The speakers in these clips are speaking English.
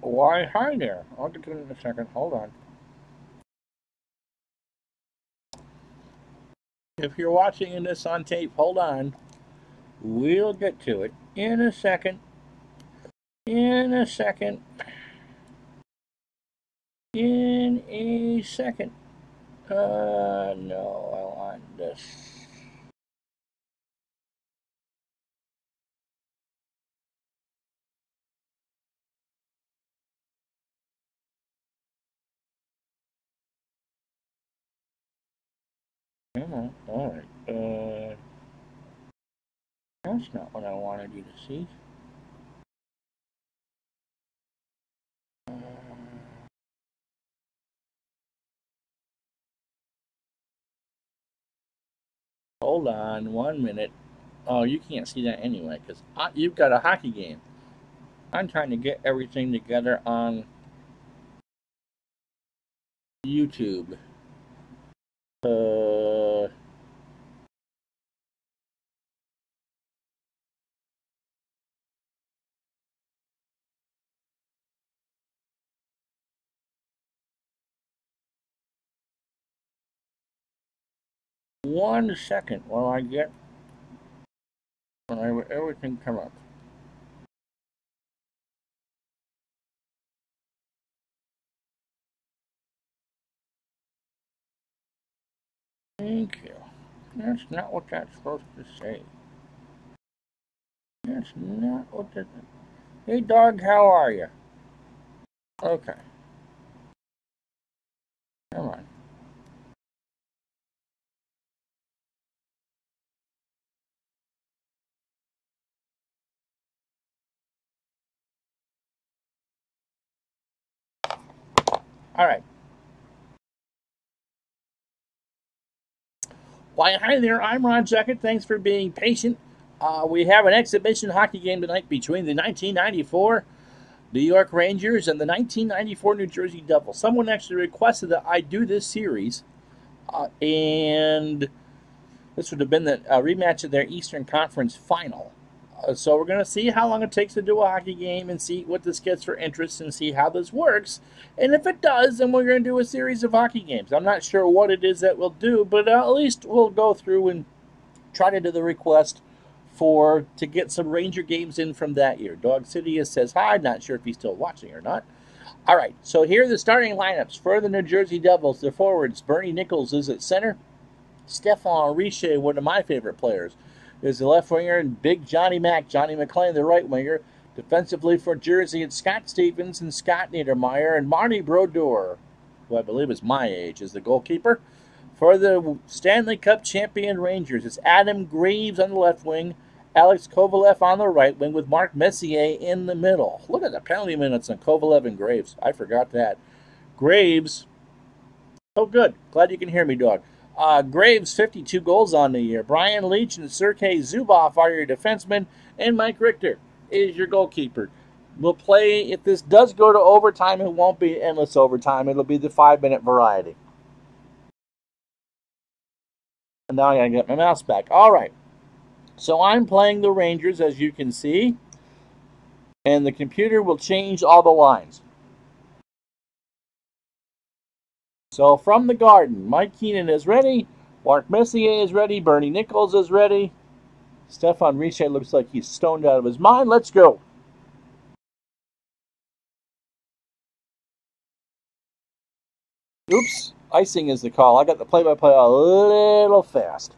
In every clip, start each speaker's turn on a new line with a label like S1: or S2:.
S1: Why, hi there. I'll get to it in a second. Hold on. If you're watching this on tape, hold on. We'll get to it in a second. In a second. In a second. No, I want this. Come on. Alright. That's not what I wanted you to see. Hold on 1 minute. Oh, you can't see that anyway, because you've got a hockey game. I'm trying to get everything together on YouTube. 1 second while I get everything come up. Thank you. That's not what that's supposed to say. That's not what that. Hey, dog, how are you? Okay. Come on. All right. Why, hi there. I'm Ron Jacket. Thanks for being patient. We have an exhibition hockey game tonight between the 1994 New York Rangers and the 1994 New Jersey Devils. Someone actually requested that I do this series, and this would have been the rematch of their Eastern Conference final. So we're going to see how long it takes to do a hockey game and see what this gets for interest and see how this works. And if it does, then we're going to do a series of hockey games. I'm not sure what it is that we'll do, but at least we'll go through and try to do the request to get some Ranger games in from that year. Dog Sidious says hi. Not sure if he's still watching or not. All right, so here are the starting lineups for the New Jersey Devils. The forwards, Bernie Nichols is at center. Stephane Richer, one of my favorite players, is the left winger, and Big Johnny McLean, the right winger. Defensively for Jersey, it's Scott Stevens and Scott Niedermayer, and Marty Brodeur, who I believe is my age, is the goalkeeper. For the Stanley Cup champion Rangers, it's Adam Graves on the left wing, Alex Kovalev on the right wing, with Mark Messier in the middle. Look at the penalty minutes on Kovalev and Graves. I forgot that. Graves, oh good, glad you can hear me, dog. Graves, 52 goals on the year. Brian Leach and Sergei Zubov are your defensemen, and Mike Richter is your goalkeeper. We'll play, if this does go to overtime, it won't be endless overtime. It'll be the 5-minute variety. And now I gotta get my mouse back. All right. So I'm playing the Rangers, as you can see, and the computer will change all the lines. So from the Garden, Mike Keenan is ready, Mark Messier is ready, Bernie Nichols is ready. Stephane Richer looks like he's stoned out of his mind. Let's go. Oops, icing is the call. I got the play-by-play a little fast.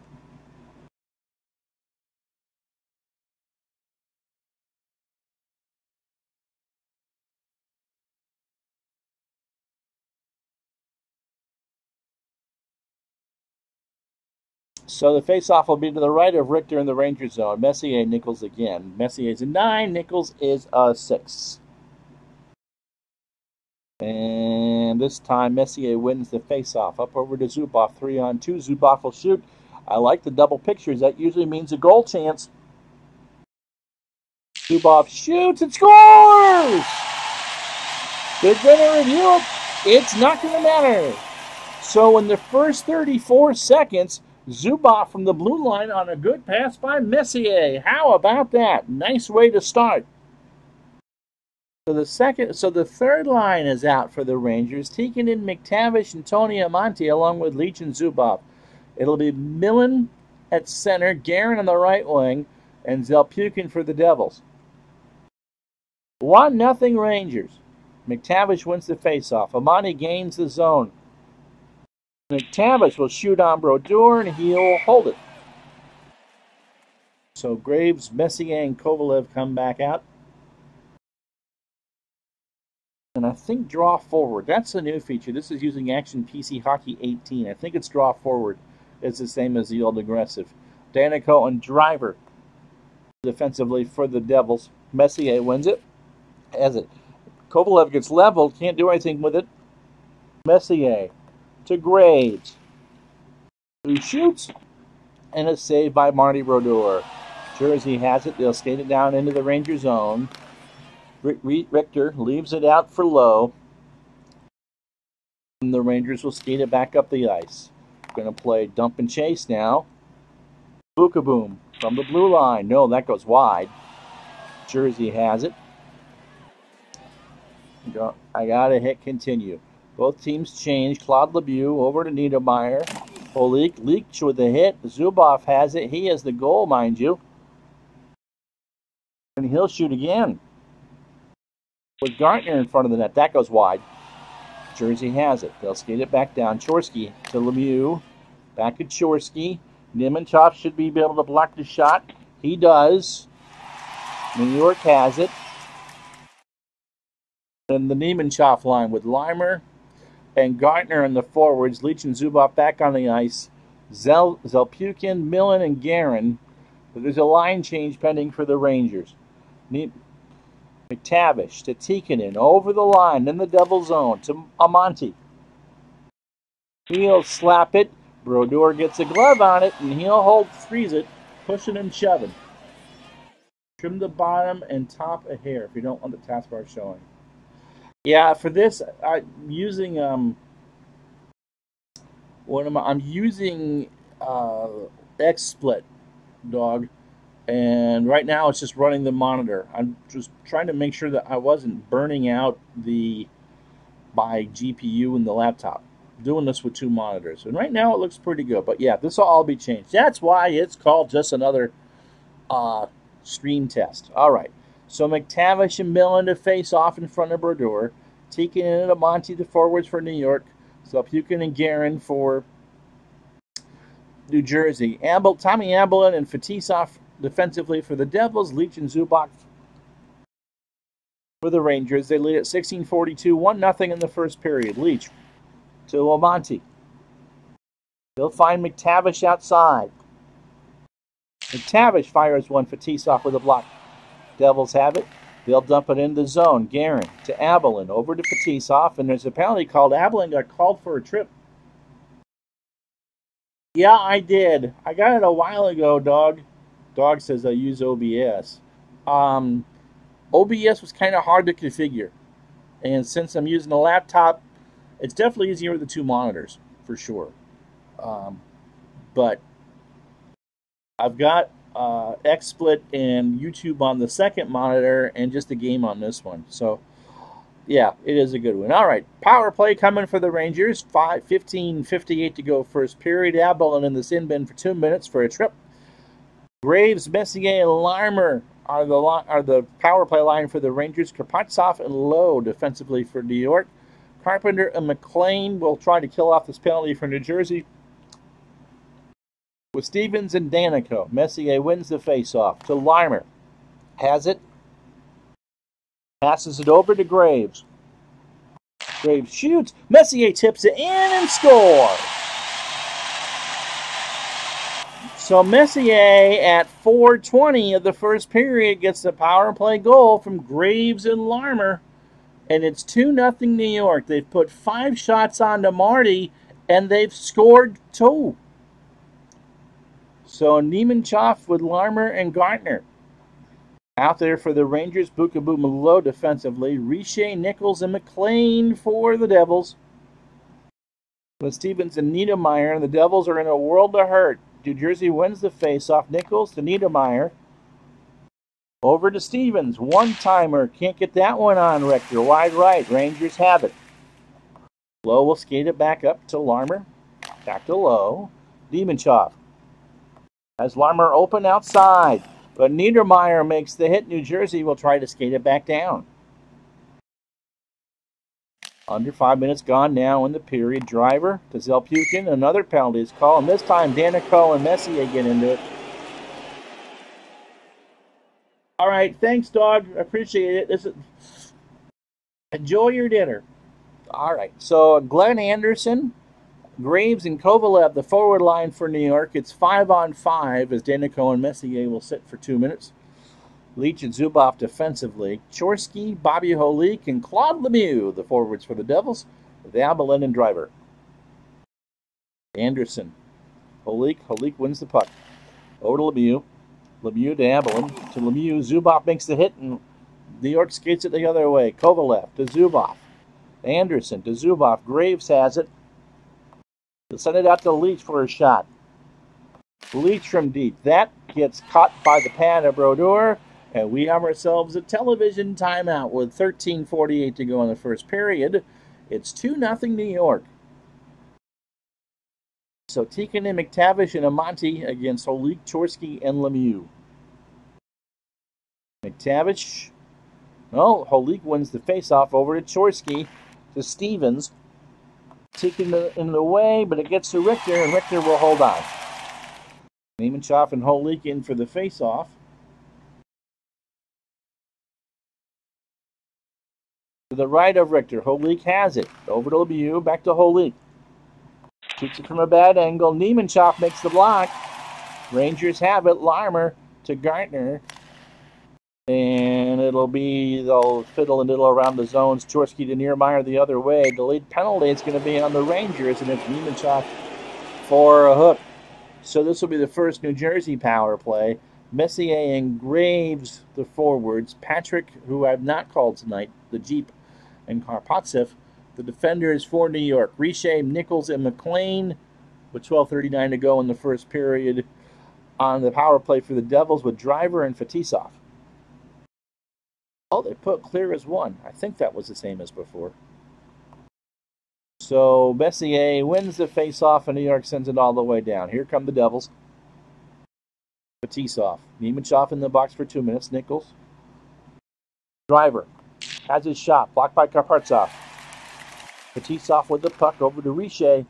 S1: So the face-off will be to the right of Richter in the Ranger zone. Messier, Nichols again. Messier's a 9, Nichols is a 6. And this time Messier wins the face-off. Up over to Zubov, 3-on-2. Zubov will shoot. I like the double pictures. That usually means a goal chance. Zubov shoots and scores! They're going to review it. It's not going to matter. So in the first 34 seconds, Zubov from the blue line on a good pass by Messier. How about that? Nice way to start. So the third line is out for the Rangers. Tikkanen, McTavish, and Tony Amonte, along with Leach and Zubov. It'll be Millen at center, Guerin on the right wing, and Zelpukin for the Devils. 1-0 Rangers. McTavish wins the faceoff. Amonte gains the zone. McTavish will shoot on Brodeur, and he'll hold it. So Graves, Messier, and Kovalev come back out. And I think draw forward. That's a new feature. This is using Action PC Hockey 18. I think it's draw forward. It's the same as the old aggressive. Daneyko and Driver defensively for the Devils. Messier wins it. Has it. Kovalev gets leveled. Can't do anything with it. Messier to Graves, who shoots, and it's saved by Marty Brodeur. Jersey has it. They'll skate it down into the Ranger zone. Richter leaves it out for Lowe. And the Rangers will skate it back up the ice. Going to play dump and chase now. Bookaboom from the blue line. No, that goes wide. Jersey has it. I got to hit continue. Both teams change. Claude Lemieux over to Niedermeyer. Olik Leach with the hit. Zubov has it. He has the goal, mind you. And he'll shoot again. With Gartner in front of the net. That goes wide. Jersey has it. They'll skate it back down. Chorsky to Lemieux. Back to Chorsky. Nimenchov should be able to block the shot. He does. New York has it. And the Nimenchov line with Limer and Gartner in the forwards. Leach and Zubov back on the ice. Zelpukin, Millen, and Guerin. But there's a line change pending for the Rangers. McTavish to Tikkanen, over the line, in the double zone, to Amonte. He'll slap it. Brodeur gets a glove on it, and he'll freeze it, pushing and shoving. Trim the bottom and top a hair if you don't want the taskbar showing. Yeah, for this, I'm using I'm using XSplit, dog. And right now it's just running the monitor. I'm just trying to make sure that I wasn't burning out my GPU in the laptop. Doing this with two monitors. And right now it looks pretty good. But yeah, this will all be changed. That's why it's called just another screen test. All right. So McTavish and Millen to face off in front of Brodeur. Tikkanen and Amonte the forwards for New York. Zelpukin and Guerin for New Jersey. Tommy Ambelin and Fetisov defensively for the Devils. Leach and Zubov for the Rangers. They lead at 16:42, 1-0 in the first period. Leach to Amonte. They'll find McTavish outside. McTavish fires one. Fetisov with a block. Devils have it. They'll dump it in the zone. Guerin to Abelin. Over to Fetisov. And there's a penalty called. Abelin got called for a trip. Yeah, I did. I got it a while ago, dog. Dog says I use OBS. OBS was kind of hard to configure. And since I'm using a laptop, it's definitely easier with the two monitors, for sure. But I've got XSplit and YouTube on the second monitor and just a game on this one. So, yeah, it is a good one. All right, power play coming for the Rangers. 15:58 to go first period. Abelin in the sin bin for 2 minutes for a trip. Graves, Messier, and Larmer are the power play line for the Rangers. Karpatsov and Lowe defensively for New York. Carpenter and McLean will try to kill off this penalty for New Jersey. With Stevens and Daneyko, Messier wins the faceoff to Larmer. Has it. Passes it over to Graves. Graves shoots. Messier tips it in and scores. So Messier at 4:20 of the first period gets the power play goal from Graves and Larmer. And it's 2-0 New York. They've put 5 shots onto Marty, and they've scored 2. So Nimenchov with Larmer and Gartner. Out there for the Rangers, Bookaboom Lowe defensively. Richer, Nichols, and McLean for the Devils. With Stevens and Niedermeyer, and the Devils are in a world of hurt. New Jersey wins the faceoff. Nichols to Niedermeyer. Over to Stevens. One-timer. Can't get that one on, Richter. Wide right. Rangers have it. Lowe will skate it back up to Larmer. Back to Lowe. Niemanchoff has Larmer open outside. But Niedermeyer makes the hit. New Jersey will try to skate it back down. Under 5 minutes gone now in the period. Driver to Zelpukin. Another penalty is called. And this time Danico and Messier get into it. All right. Thanks, dog. Appreciate it. Enjoy your dinner. All right. So Glenn Anderson, Graves, and Kovalev, the forward line for New York. It's 5-on-5 as Danico and Messier will sit for 2 minutes. Leach and Zubov defensively. Chorsky, Bobby Holik, and Claude Lemieux, the forwards for the Devils, with Abelin and Driver. Anderson. Holik wins the puck. Over to Lemieux. Lemieux to Abelin. To Lemieux. Zubov makes the hit, and New York skates it the other way. Kovalev to Zubov. Anderson to Zubov. Graves has it. They'll send it out to Leach for a shot. Leach from deep. That gets caught by the pad of Brodeur. And we have ourselves a television timeout with 13:48 to go in the first period. It's 2-0 New York. So Tikkanen, McTavish, and Amonte against Holik, Chorsky, and Lemieux. McTavish. No, Holik wins the faceoff over to Chorsky, to Stevens. Tikkanen in the way, but it gets to Richter, and Richter will hold on. Niemanchoff and Holik in for the faceoff. To the right of Richter. Holik has it. Over to Lemieux. Back to Holik. Shoots it from a bad angle. Niemanchoff makes the block. Rangers have it. Larmer to Gartner. And it'll be, they'll fiddle and diddle around the zones. Chorsky to Niedermeyer the other way. The lead penalty is going to be on the Rangers, and it's Niemanchoff for a hook. So this will be the first New Jersey power play. Messier and Graves, the forwards. Patrick, who I've not called tonight, the Jeep, and Karpatsev, the defenders for New York. Richer, Nichols, and McLean with 12:39 to go in the first period on the power play for the Devils with Driver and Fetisov. Oh, they put clear as one. I think that was the same as before. So Messier wins the face-off, and New York sends it all the way down. Here come the Devils. Fetisov. Niemanchoff in the box for 2 minutes. Nichols. Driver has his shot. Blocked by Karpatsev. Fetisov with the puck over to Richer.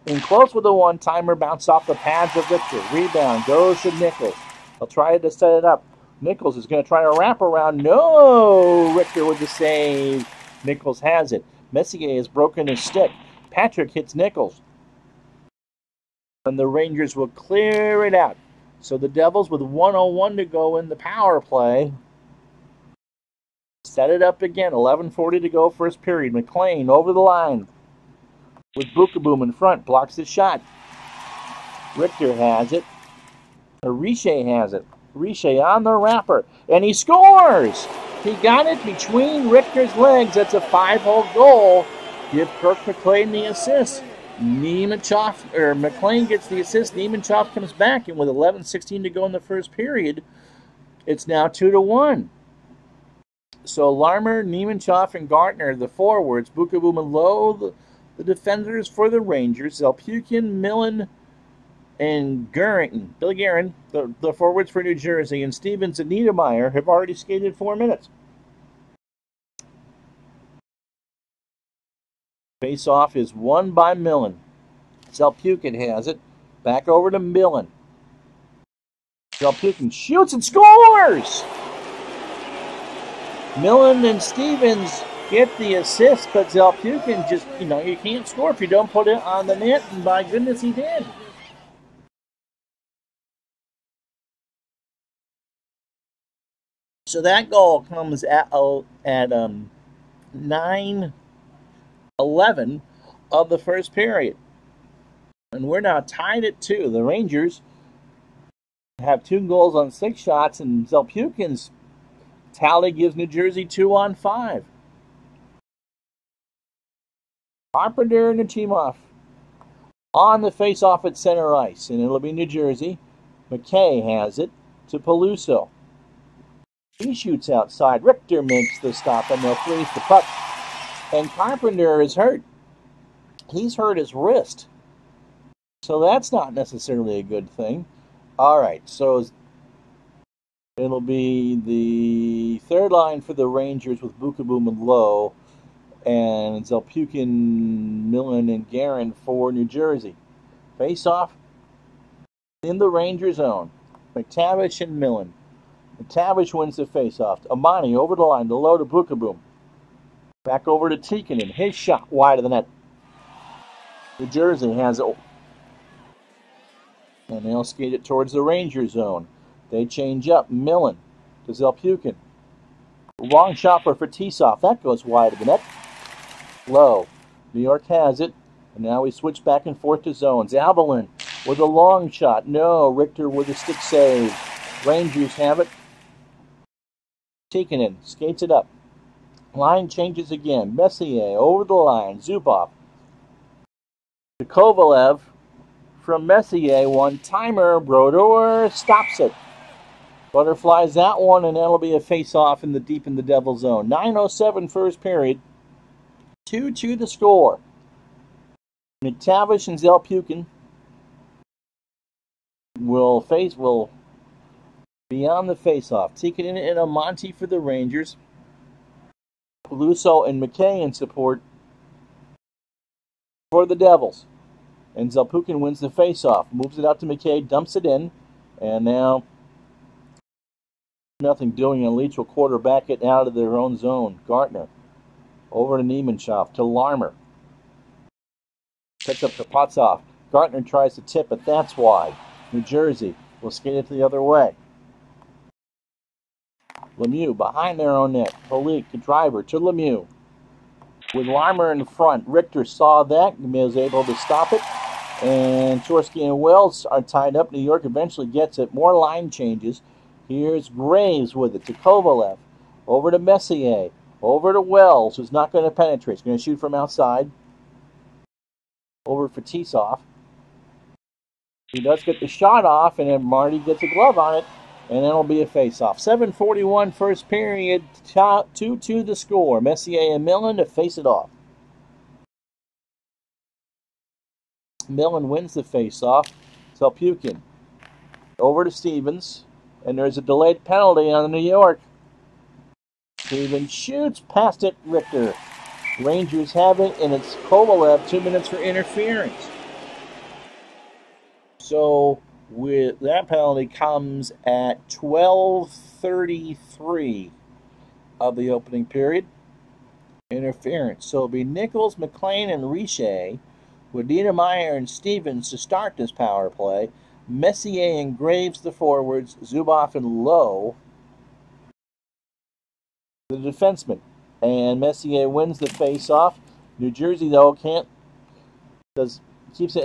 S1: In close with a one-timer. Bounce off the pads of Richter. Rebound goes to Nichols. They'll try to set it up. Nichols is going to try a wraparound. No! Richter with the save. Nichols has it. Messier has broken his stick. Patrick hits Nichols. And the Rangers will clear it out. So the Devils with 1:01 to go in the power play. Set it up again. 11:40 to go first period. McLean over the line with Bukaboom in front. Blocks the shot. Richter has it. Richer has it. Richer on the wrapper. And he scores! He got it between Richter's legs. That's a 5-hole goal. Give Kirk McLean the assist. McLean gets the assist. Niemanchoff comes back, and with 11:16 to go in the first period, it's now 2-1. So Larmer, Niemanchoff, and Gartner, the forwards. Bukaboom and Lowe, the defenders for the Rangers. Zelpukin, Millen, and Billy Guerin, the forwards for New Jersey. And Stevens and Niedermeyer have already skated 4 minutes. Face-off is won by Millen. Zelpukin has it. Back over to Millen. Zelpukin shoots and scores! Millen and Stevens get the assist, but Zelpukin just, you can't score if you don't put it on the net, and by goodness he did. So that goal comes at 9:11 of the first period. And we're now tied at 2. The Rangers have 2 goals on 6 shots, and Zelpukin's tally gives New Jersey 2-on-5. Carpenter and Nachimov on the face-off at center ice, and it'll be New Jersey. McKay has it to Peluso. He shoots outside. Richter makes the stop, and they'll freeze the puck. And Carpenter is hurt. He's hurt his wrist. So that's not necessarily a good thing. All right, so it'll be the third line for the Rangers with Bukaboom and Lowe, and Zelpukin, Millen, and Guerin for New Jersey. Face-off in the Ranger zone. McTavish and Millen. McTavish wins the face-off. Amani over the line, the Lowe to Bukaboom. Back over to Tikkanen. His shot wide of the net. New Jersey has it. And they'll skate it towards the Ranger zone. They change up. Millen to Zelpukin. Long shot for Fetisov. That goes wide of the net. Low. New York has it. And now we switch back and forth to zones. Avalon with a long shot. No. Richter with a stick save. Rangers have it. Tikkanen skates it up. Line changes again. Messier over the line. Zubov to Kovalev. From Messier, one-timer. Brodeur stops it. Butterflies that one, and that'll be a face-off in the deep in the Devil zone. 9:07 first period. 2-2 the score. McTavish and Zelpukin will be on the face-off. Tikkanen and Amonte for the Rangers. Peluso and McKay in support for the Devils. And Zelpukin wins the face-off. Moves it out to McKay, dumps it in. And now, nothing doing. And Leach will quarterback it out of their own zone. Gartner. Over to Nemechov. To Larmer. Picks up to Potsov. Gartner tries to tip it. That's wide. New Jersey will skate it the other way. Lemieux behind their own net. Holik, the driver, to Lemieux. With Larmer in front. Richter saw that and was able to stop it. And Chorsky and Wells are tied up. New York eventually gets it. More line changes. Here's Graves with it to Kovalev. Over to Messier. Over to Wells, who's not going to penetrate. He's going to shoot from outside. Over for Tisov. He does get the shot off, and then Marty gets a glove on it. And then it'll be a face-off. 7:41 first period. 2-2 the score. Messier and Millen to face it off. Millen wins the face-off. Zelpukin over to Stevens. And there's a delayed penalty on New York. Stevens shoots past it. Richter. Rangers have it, and it's Kovalev. 2 minutes for interference. So with that penalty comes at 12:33 of the opening period. Interference. So it'll be Nichols, McLean, and Richer with Niedermeyer and Stevens to start this power play. Messier and Graves the forwards. Zubov and Lowe the defenseman. And Messier wins the face-off. New Jersey, though, keeps it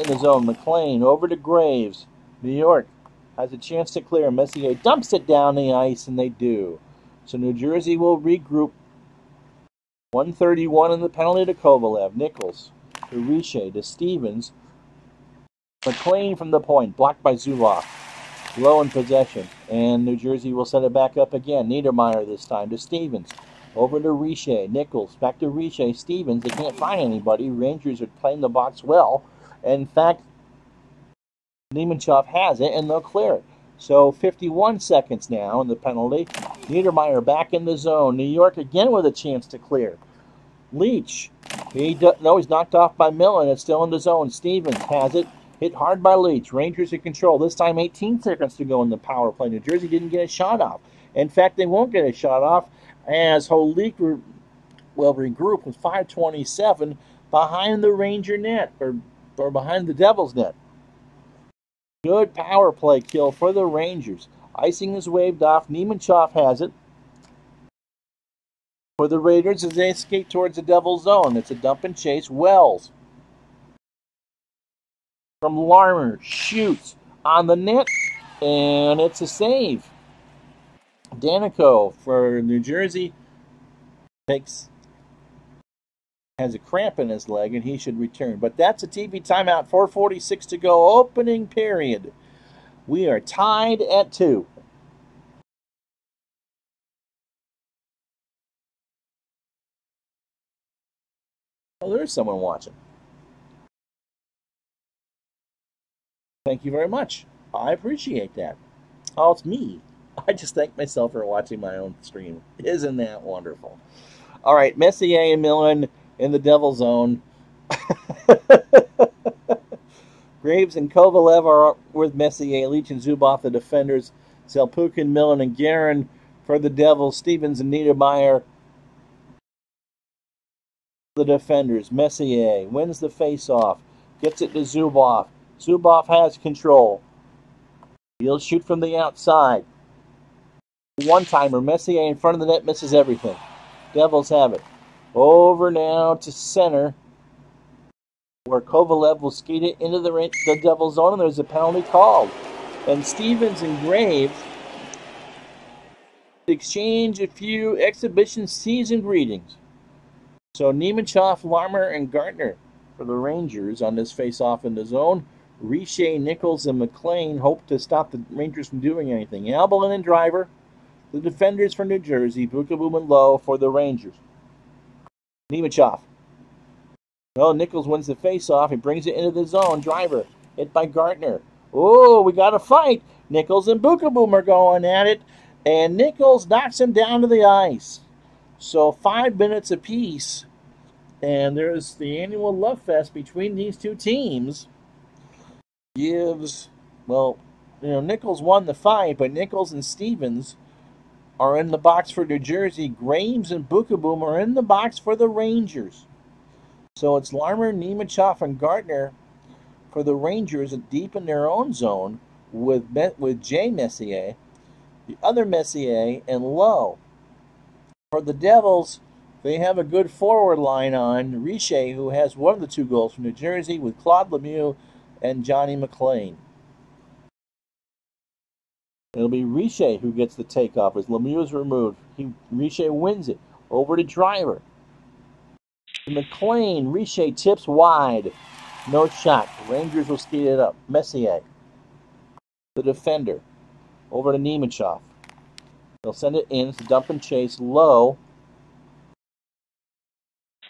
S1: in the zone. McLean over to Graves. New York has a chance to clear. Messier dumps it down the ice, and they do. So New Jersey will regroup. 1:31 in the penalty to Kovalev. Nichols to Richer to Stevens. McLean from the point, blocked by Zubov. Low in possession, and New Jersey will set it back up again. Niedermeyer this time to Stevens. Over to Richer. Nichols back to Richer. Stevens, they can't find anybody. Rangers are playing the box well. In fact, Nemechov has it, and they'll clear it. So 51 seconds now in the penalty. Niedermeyer back in the zone. New York again with a chance to clear. Leach. He's knocked off by Millen. It's still in the zone. Stevens has it. Hit hard by Leach. Rangers in control. This time 18 seconds to go in the power play. New Jersey didn't get a shot off. In fact, they won't get a shot off as Holik will regroup with 5:27 behind the Ranger net, or behind the Devils net. Good power play kill for the Rangers. Icing is waved off. Nemechov has it for the Raiders as they skate towards the Devils zone. It's a dump and chase. Wells from Larmer shoots on the net, and it's a save. Danico for New Jersey has a cramp in his leg, and he should return. But that's a TV timeout. 4:46 to go. Opening period. We are tied at 2. there's someone watching. Thank you very much. I appreciate that. Oh, it's me. I just thank myself for watching my own stream. Isn't that wonderful? All right, Messier and Millen in the Devil Zone. Graves and Kovalev are with Messier. Leach and Zubov, the defenders. Zelpukin, Millen, and Guerin for the Devils. Stevens and Niedermeyer, the defenders. Messier wins the face-off. Gets it to Zubov. Zubov has control. He'll shoot from the outside. One-timer. Messier in front of the net misses everything. Devils have it. Over now to center, where Kovalev will skate it into the Devil zone, and there's a penalty called. And Stevens and Graves exchange a few exhibition season greetings. So Nemechov, Larmer, and Gartner for the Rangers on this face-off in the zone. Richer, Nichols, and McLean hope to stop the Rangers from doing anything. Albelin and Driver, the defenders for New Jersey. Bukaboom and Lowe for the Rangers. Nemechov. Well, Nichols wins the face-off. He brings it into the zone. Driver hit by Gartner. Oh, we got a fight. Nichols and Bukaboom are going at it. And Nichols knocks him down to the ice. So 5 minutes apiece. And there's the annual love fest between these two teams. Gives, well, Nichols won the fight, but Nichols and Stevens are in the box for New Jersey. Graves and Bukaboom are in the box for the Rangers. So it's Larmer, Nemechov, and Gartner for the Rangers deep in their own zone with Jay Messier, the other Messier, and Lowe. For the Devils, they have a good forward line on Richer, who has one of the 2 goals from New Jersey, with Claude Lemieux and Johnny McLean. It'll be Richer who gets the takeoff as Lemieux is removed. Richer wins it. Over to Driver. McLean. Richer tips wide. No shot. Rangers will skate it up. Messier, the defender. Over to Nemechov. They'll send it in. It's a dump and chase. Low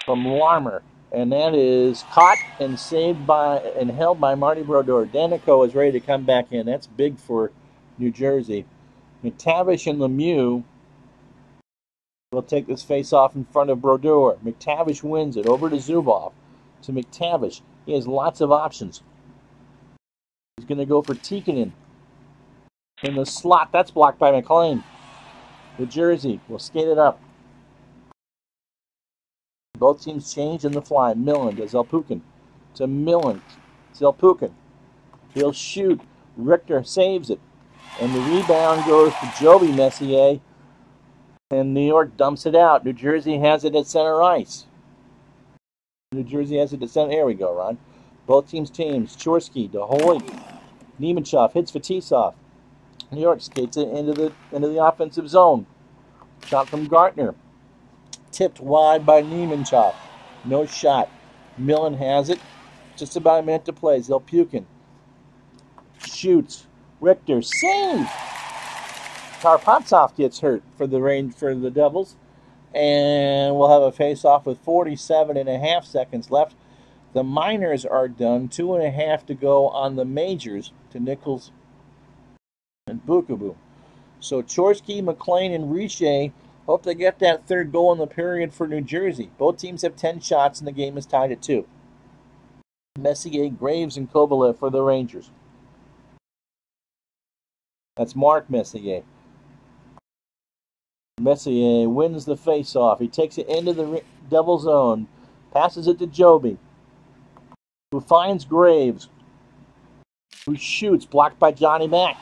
S1: from Larmer. And that is caught and saved and held by Marty Brodeur. Danico is ready to come back in. That's big for New Jersey. McTavish and Lemieux will take this face-off in front of Brodeur. McTavish wins it. Over to Zubov. To McTavish. He has lots of options. He's going to go for Tikkanen in the slot. That's blocked by McLean. New Jersey will skate it up. Both teams change in the fly. Millen to Zelpukin. To Millen. Zelpukin. He'll shoot. Richter saves it. And the rebound goes to Joby Messier. And New York dumps it out. New Jersey has it at center ice. New Jersey has it at center. There we go, Ron. Both teams change. Chorsky to Hoyt. Nemechov hits Fetisov. New York skates it into the offensive zone. Shot from Gartner. Tipped wide by Nemechov. No shot. Millen has it. Just about a minute to play. Zelpukin shoots. Richter save. Karpovtsov gets hurt for the Devils, and we'll have a face-off with 47.5 seconds left. The minors are done. 2.5 to go on the majors to Nichols and Bukaboom. So Chorsky, McLean, and Richer hope to get that 3rd goal in the period for New Jersey. Both teams have 10 shots, and the game is tied at 2. Messier, Graves, and Kovalev for the Rangers. That's Mark Messier. Messier wins the face-off. He takes it into the Devil zone. Passes it to Joby, who finds Graves, who shoots. Blocked by Johnny Mack.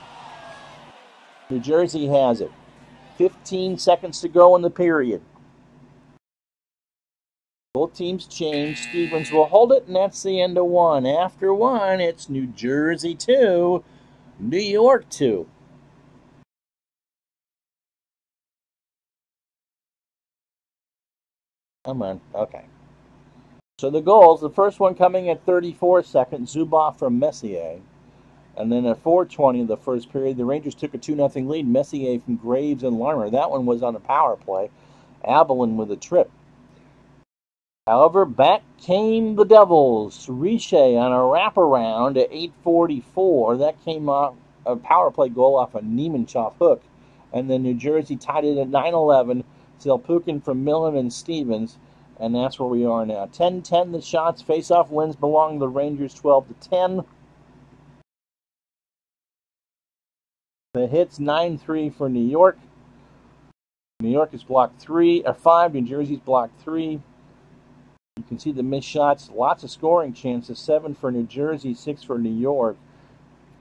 S1: New Jersey has it. 15 seconds to go in the period. Both teams change. Stevens will hold it, and that's the end of 1. After 1, it's New Jersey 2, New York 2. Come on. Okay. So the goals, the first one coming at 34 seconds, Zubov from Messier. And then at 4:20 of the first period, the Rangers took a 2-0 lead. Messier from Graves and Larmer. That one was on a power play. Albelin with a trip. However, back came the Devils. Riche on a wraparound at 8:44. That came off a power play goal off a Nemechov hook. And then New Jersey tied it at 9:11. Zellpukin from Millen and Stevens. And that's where we are now. 10-10 the shots. Face-off wins belong to the Rangers 12-10. The hits 9-3 for New York. New York is blocked 5. New Jersey's blocked 3. You can see the missed shots. Lots of scoring chances. 7 for New Jersey, 6 for New York.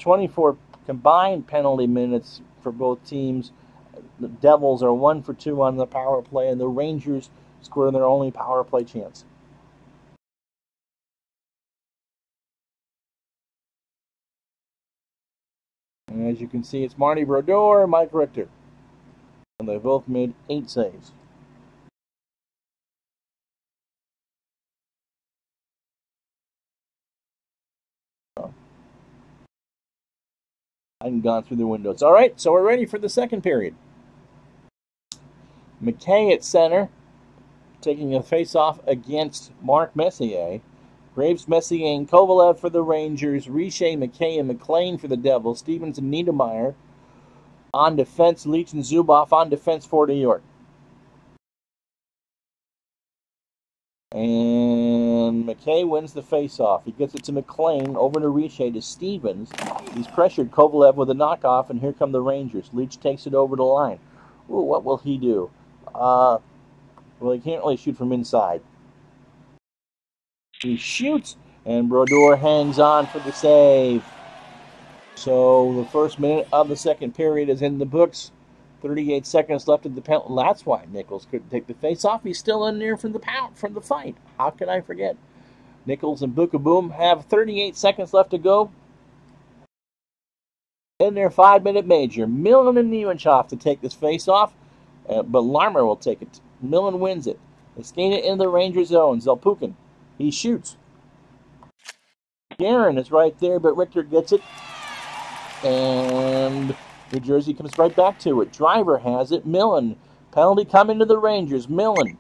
S1: 24 combined penalty minutes for both teams. The Devils are 1 for 2 on the power play, and the Rangers scored their only power play chance. And as you can see, it's Marty Brodeur and Mike Richter. And they both made 8 saves. I hadn't gone through the windows. All right, so we're ready for the second period. McKay at center, taking a face-off against Mark Messier. Graves, Messier, and Kovalev for the Rangers. Riche, McKay, and McLean for the Devils. Stevens and Niedermeyer on defense. Leach and Zubov on defense for New York. And McKay wins the face-off. He gets it to McLean, over to Riche, to Stevens. He's pressured Kovalev with a knockoff, and here come the Rangers. Leach takes it over the line. Ooh, what will he do? Well, he can't really shoot from inside. He shoots, and Brodeur hangs on for the save. So the first minute of the second period is in the books. 38 seconds left of the penalty. That's why Nichols couldn't take the face-off. He's still in there from the fight. How can I forget? Nichols and Bukaboom have 38 seconds left to go in their 5-minute major. Millen and Nemechov to take this face-off, but Larmer will take it. Millen wins it. They skate it in the Ranger zone. Zellpukin, he shoots. Guerin is right there, but Richter gets it. And New Jersey comes right back to it. Driver has it. Millen. Penalty coming to the Rangers. Millen.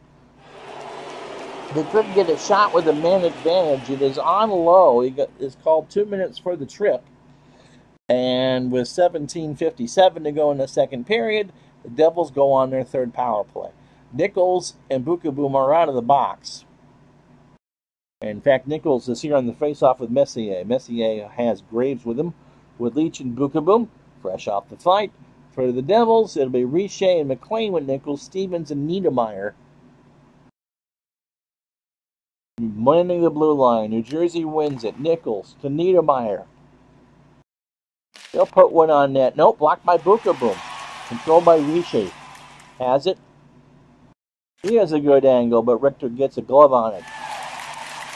S1: They couldn't get a shot with a man advantage. It is on low. It's called 2 minutes for the trip. And with 17:57 to go in the second period, the Devils go on their third power play. Nichols and Bukaboom are out of the box. In fact, Nichols is here on the face-off with Messier. Messier has Graves with him, with Leach and Bukaboom, fresh off the fight. For the Devils, it'll be Riche and McLean with Nichols, Stevens and Niedermeyer. Winning the blue line. New Jersey wins it. Nichols to Niedermeyer. They'll put one on net. Nope, blocked by Bukaboom. Controlled by Riche. Has it. He has a good angle, but Richter gets a glove on it.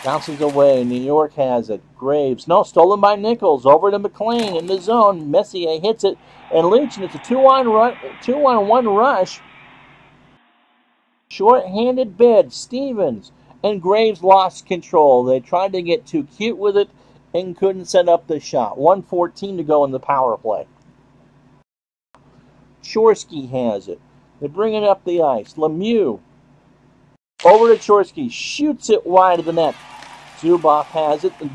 S1: Bounces away. New York has it. Graves. No, stolen by Nichols. Over to McLean in the zone. Messier hits it. And Leach, and it's a 2-on-1 rush. Short-handed bid. Stevens and Graves lost control. They tried to get too cute with it and couldn't set up the shot. 1:14 to go in the power play. Chorsky has it. They bring it up the ice. Lemieux over to Chorsky. Shoots it wide of the net. Zubov has it. The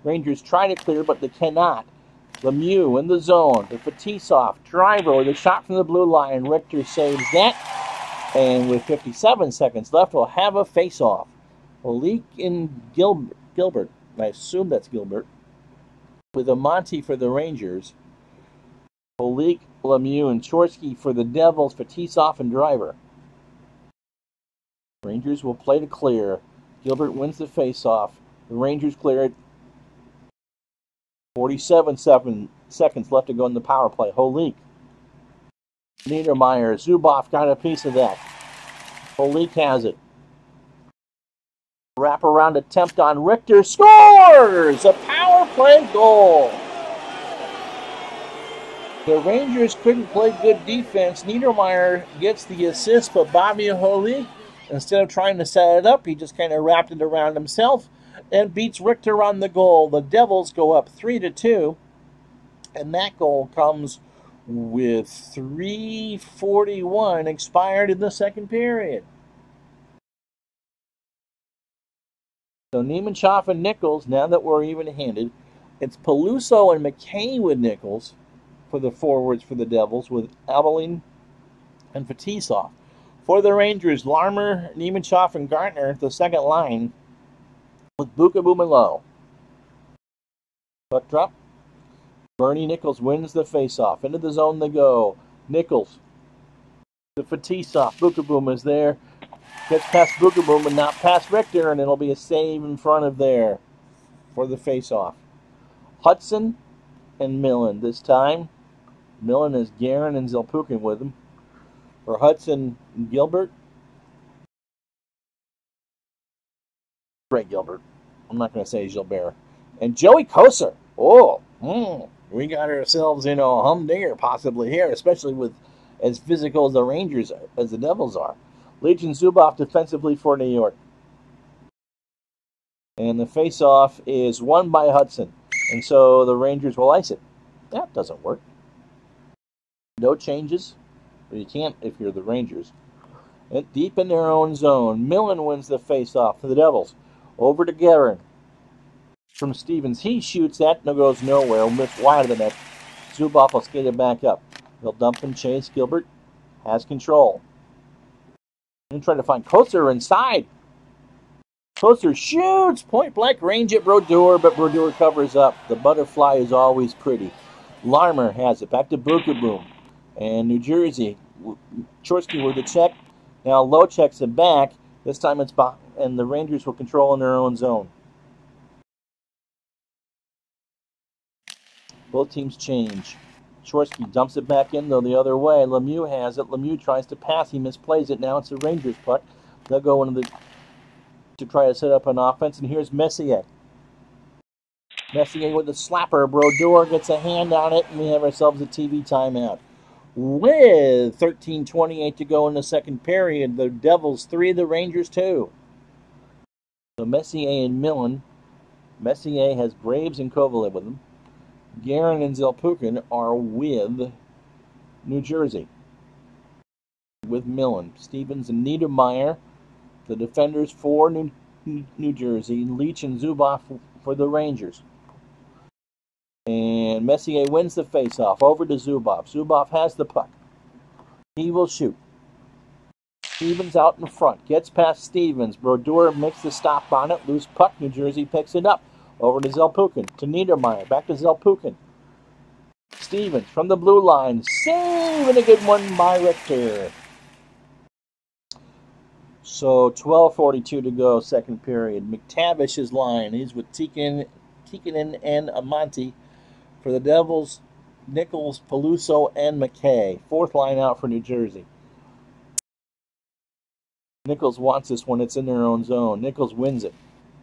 S1: Rangers try to clear, but they cannot. Lemieux in the zone. The Fetisov. Driver with a shot from the blue line. Richter saves that. And with 57 seconds left, we'll have a face-off. Leak in Gilbert. I assume that's Gilbert. With a Monty for the Rangers. Holik, Lemieux, and Chorsky for the Devils. Fetisov and Driver. Rangers will play to clear. Gilbert wins the face-off. The Rangers clear it. 47 seconds left to go in the power play. Holik. Niedermeyer. Zubov got a piece of that. Holik has it. Wraparound attempt on Richter. Scores! A power play goal. The Rangers couldn't play good defense. Niedermeyer gets the assist, but Bobby Holik, instead of trying to set it up, he just kind of wrapped it around himself and beats Richter on the goal. The Devils go up 3-2, and that goal comes with 3:41 expired in the second period. So Nemechov and Nichols, now that we're even-handed, it's Peluso and McKay with Nichols for the forwards for the Devils, with Abilene and Fetisov. For the Rangers, Larmer, Nemechov, and Gartner, the second line, with Bukaboom and Lowe. Puck drop. Bernie Nichols wins the faceoff. Into the zone they go. Nichols to Fetisov. Bukaboom is there. Gets past Bukaboom and not past Richter, and it'll be a save in front of there for the faceoff. Hudson and Millen this time. Millen has Guerin and Zellpukin with him. For Hudson and Gilbert. Greg Gilbert. I'm not going to say Gilbert. And Joey Kocur. Oh, we got ourselves, a humdinger possibly here, especially with as physical as the Rangers, as the Devils are. Legion Zubov defensively for New York. And the face-off is won by Hudson. And so the Rangers will ice it. That doesn't work. No changes. But you can't if you're the Rangers. And deep in their own zone, Millen wins the face-off for the Devils. Over to Guerin. From Stevens. He shoots that. No goes nowhere. Will miss wide of the net. Zubov will skate it back up. He'll dump and chase. Gilbert has control. And trying to find Kocur inside. Kocur shoots. Point blank range at Brodeur, but Brodeur covers up. The butterfly is always pretty. Larmer has it. Back to Bukaboom. And New Jersey. Chorsky with the check. Now Lowe checks it back. This time it's back. And the Rangers will control in their own zone. Both teams change. Chorsky dumps it back in, though, the other way. Lemieux has it. Lemieux tries to pass. He misplays it. Now it's the Rangers' puck. They'll go into to try to set up an offense. And here's Messier. Messier with the slapper. Brodeur gets a hand on it, and we have ourselves a TV timeout. With 13:28 to go in the second period, the Devils 3, the Rangers 2. So Messier and Millen. Messier has Graves and Kovalev with him. Guerin and Zellpukin are with New Jersey. With Millen. Stevens and Niedermeyer, the defenders for New Jersey. Leach and Zubov for the Rangers. And Messier wins the faceoff. Over to Zubov. Zubov has the puck. He will shoot. Stevens out in front. Gets past Stevens. Brodeur makes the stop on it. Loose puck. New Jersey picks it up. Over to Zellpukin. To Niedermeyer. Back to Zellpukin. Stevens from the blue line. Save, and a good one by Richter. So 12:42 to go, second period. McTavish's line. He's with Tikkanen and Amonte. For the Devils, Nichols, Peluso, and McKay. Fourth line out for New Jersey. Nichols wants this one. It's in their own zone. Nichols wins it.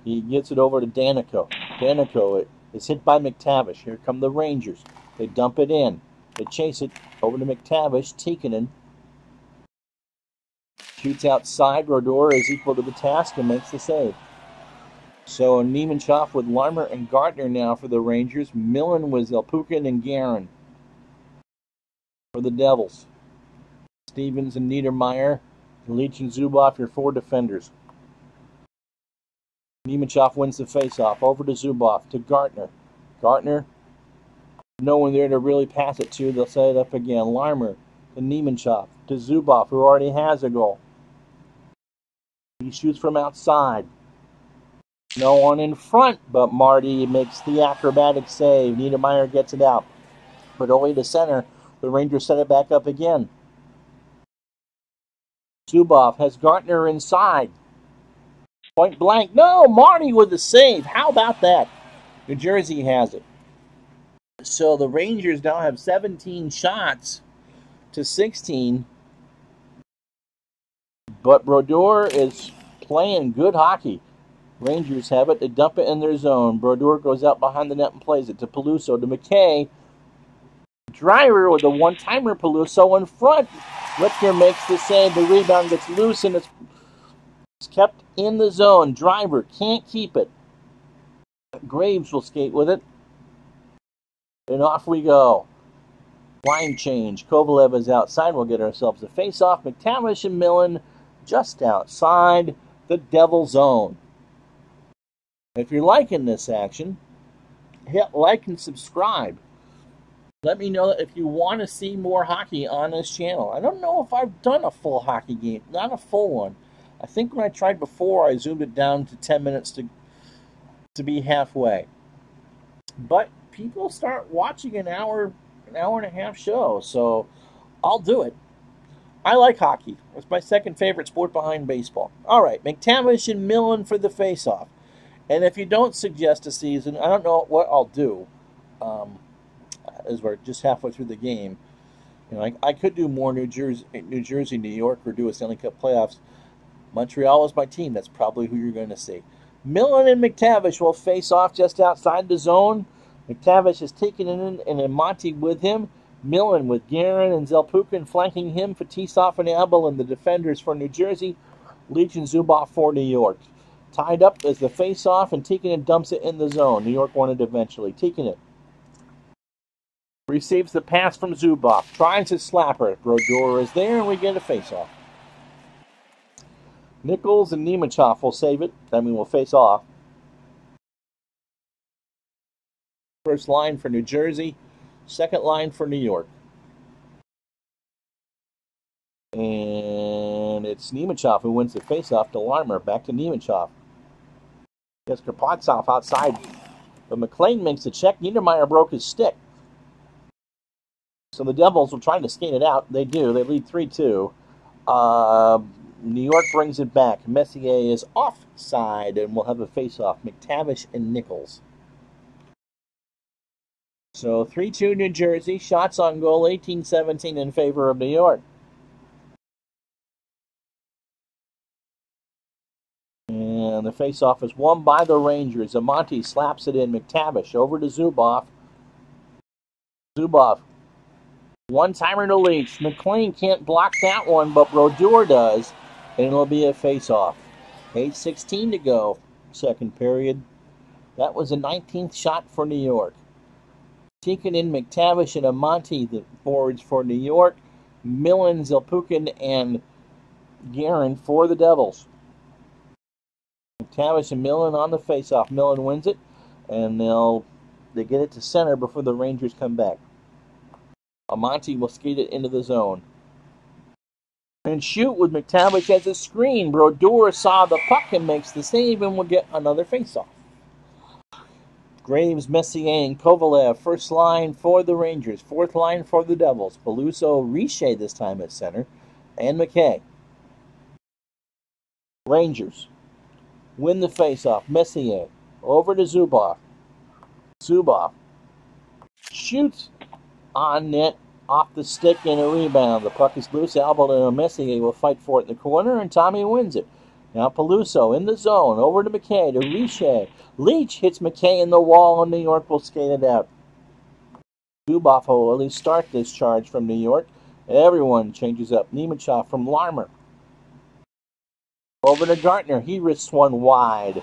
S1: He gets it over to Daneyko. Daneyko is hit by McTavish. Here come the Rangers. They dump it in. They chase it over to McTavish. Tikkanen shoots outside. Brodeur is equal to the task and makes the save. So Nemechov with Larmer and Gartner now for the Rangers. Millen with Zellpukin and Guerin for the Devils. Stevens and Niedermeyer. Leach and Zubov, your 4 defenders. Nemechov wins the faceoff. Over to Zubov, to Gartner. Gartner, no one there to really pass it to. They'll set it up again. Larmer to Nemechov, to Zubov, who already has a goal. He shoots from outside. No one in front, but Marty makes the acrobatic save. Niedermeyer gets it out. But only to center. The Rangers set it back up again. Zubov has Gartner inside. Point blank. No, Marty with the save. How about that? New Jersey has it. So the Rangers now have 17 shots to 16. But Brodeur is playing good hockey. Rangers have it. They dump it in their zone. Brodeur goes out behind the net and plays it to Peluso, to McKay. Driver with a one-timer. Peluso in front. Richter makes the save. The rebound gets loose and it's kept in the zone. Driver can't keep it. Graves will skate with it. And off we go. Line change. Kovalev is outside. We'll get ourselves a face-off. McTavish and Millen just outside the Devil zone. If you're liking this action, hit like and subscribe. Let me know if you want to see more hockey on this channel. I don't know if I've done a full hockey game, not a full one. I think when I tried before, I zoomed it down to 10 minutes to be halfway. But people start watching an hour and a half show, so I'll do it. I like hockey. It's my second favorite sport behind baseball. All right, McTavish and Millen for the face-off. And if you don't suggest a season, I don't know what I'll do. As we're just halfway through the game, you know, I could do more New Jersey, New York, or do a Stanley Cup playoffs. Montreal is my team. That's probably who you're going to see. Millen and McTavish will face off just outside the zone. McTavish is taking it in, and Monty with him. Millen with Guerin and Zelpukin flanking him. Fetisov and Abel and the defenders for New Jersey. Leach and Zubov for New York. Tied up as the face-off, and Tikkanen dumps it in the zone. New York won it eventually. Tikkanen receives the pass from Zubov. Tries to slap her. Brodeur is there, and we get a face-off. Nichols and Nemechov will save it. Then we will face off. First line for New Jersey. Second line for New York. And it's Nemechov who wins the face-off to Larmer. Back to Nemechov. Gets Kravtsov outside. But McLean makes the check. Niedermeyer broke his stick. So the Devils will try to skate it out. They do. They lead 3-2. New York brings it back. Messier is offside, and we'll have a face-off. McTavish and Nichols. So 3-2 New Jersey. Shots on goal, 18-17 in favor of New York. And the face-off is won by the Rangers. Amonte slaps it in. McTavish over to Zubov. Zubov. One-timer to Leach. McLean can't block that one, but Brodeur does. And it'll be a face-off. 8:16 to go. Second period. That was a 19th shot for New York. Tikkanen, McTavish, and Amonte, the forwards for New York. Millen, Zelpukin, and Guerin for the Devils. McTavish and Millen on the face-off. Millen wins it, and they get it to center before the Rangers come back. Amonte will skate it into the zone. And shoot with McTavish as a screen. Brodeur saw the puck and makes the save, and we'll get another face-off. Graves, Messier, and Kovalev, first line for the Rangers. Fourth line for the Devils. Peluso, Richer this time at center, and McKay. Rangers win the face-off. Messier over to Zubov. Zubov shoots on net, off the stick, and a rebound. The puck is loose. Albert and Messier will fight for it in the corner, and Tommy wins it. Now Peluso in the zone, over to McKay, to Richer. Leach hits McKay in the wall, and New York will skate it out. Zubov will at least start this charge from New York. Everyone changes up. Nemechov from Larmer. Over to Gartner. He risks one wide.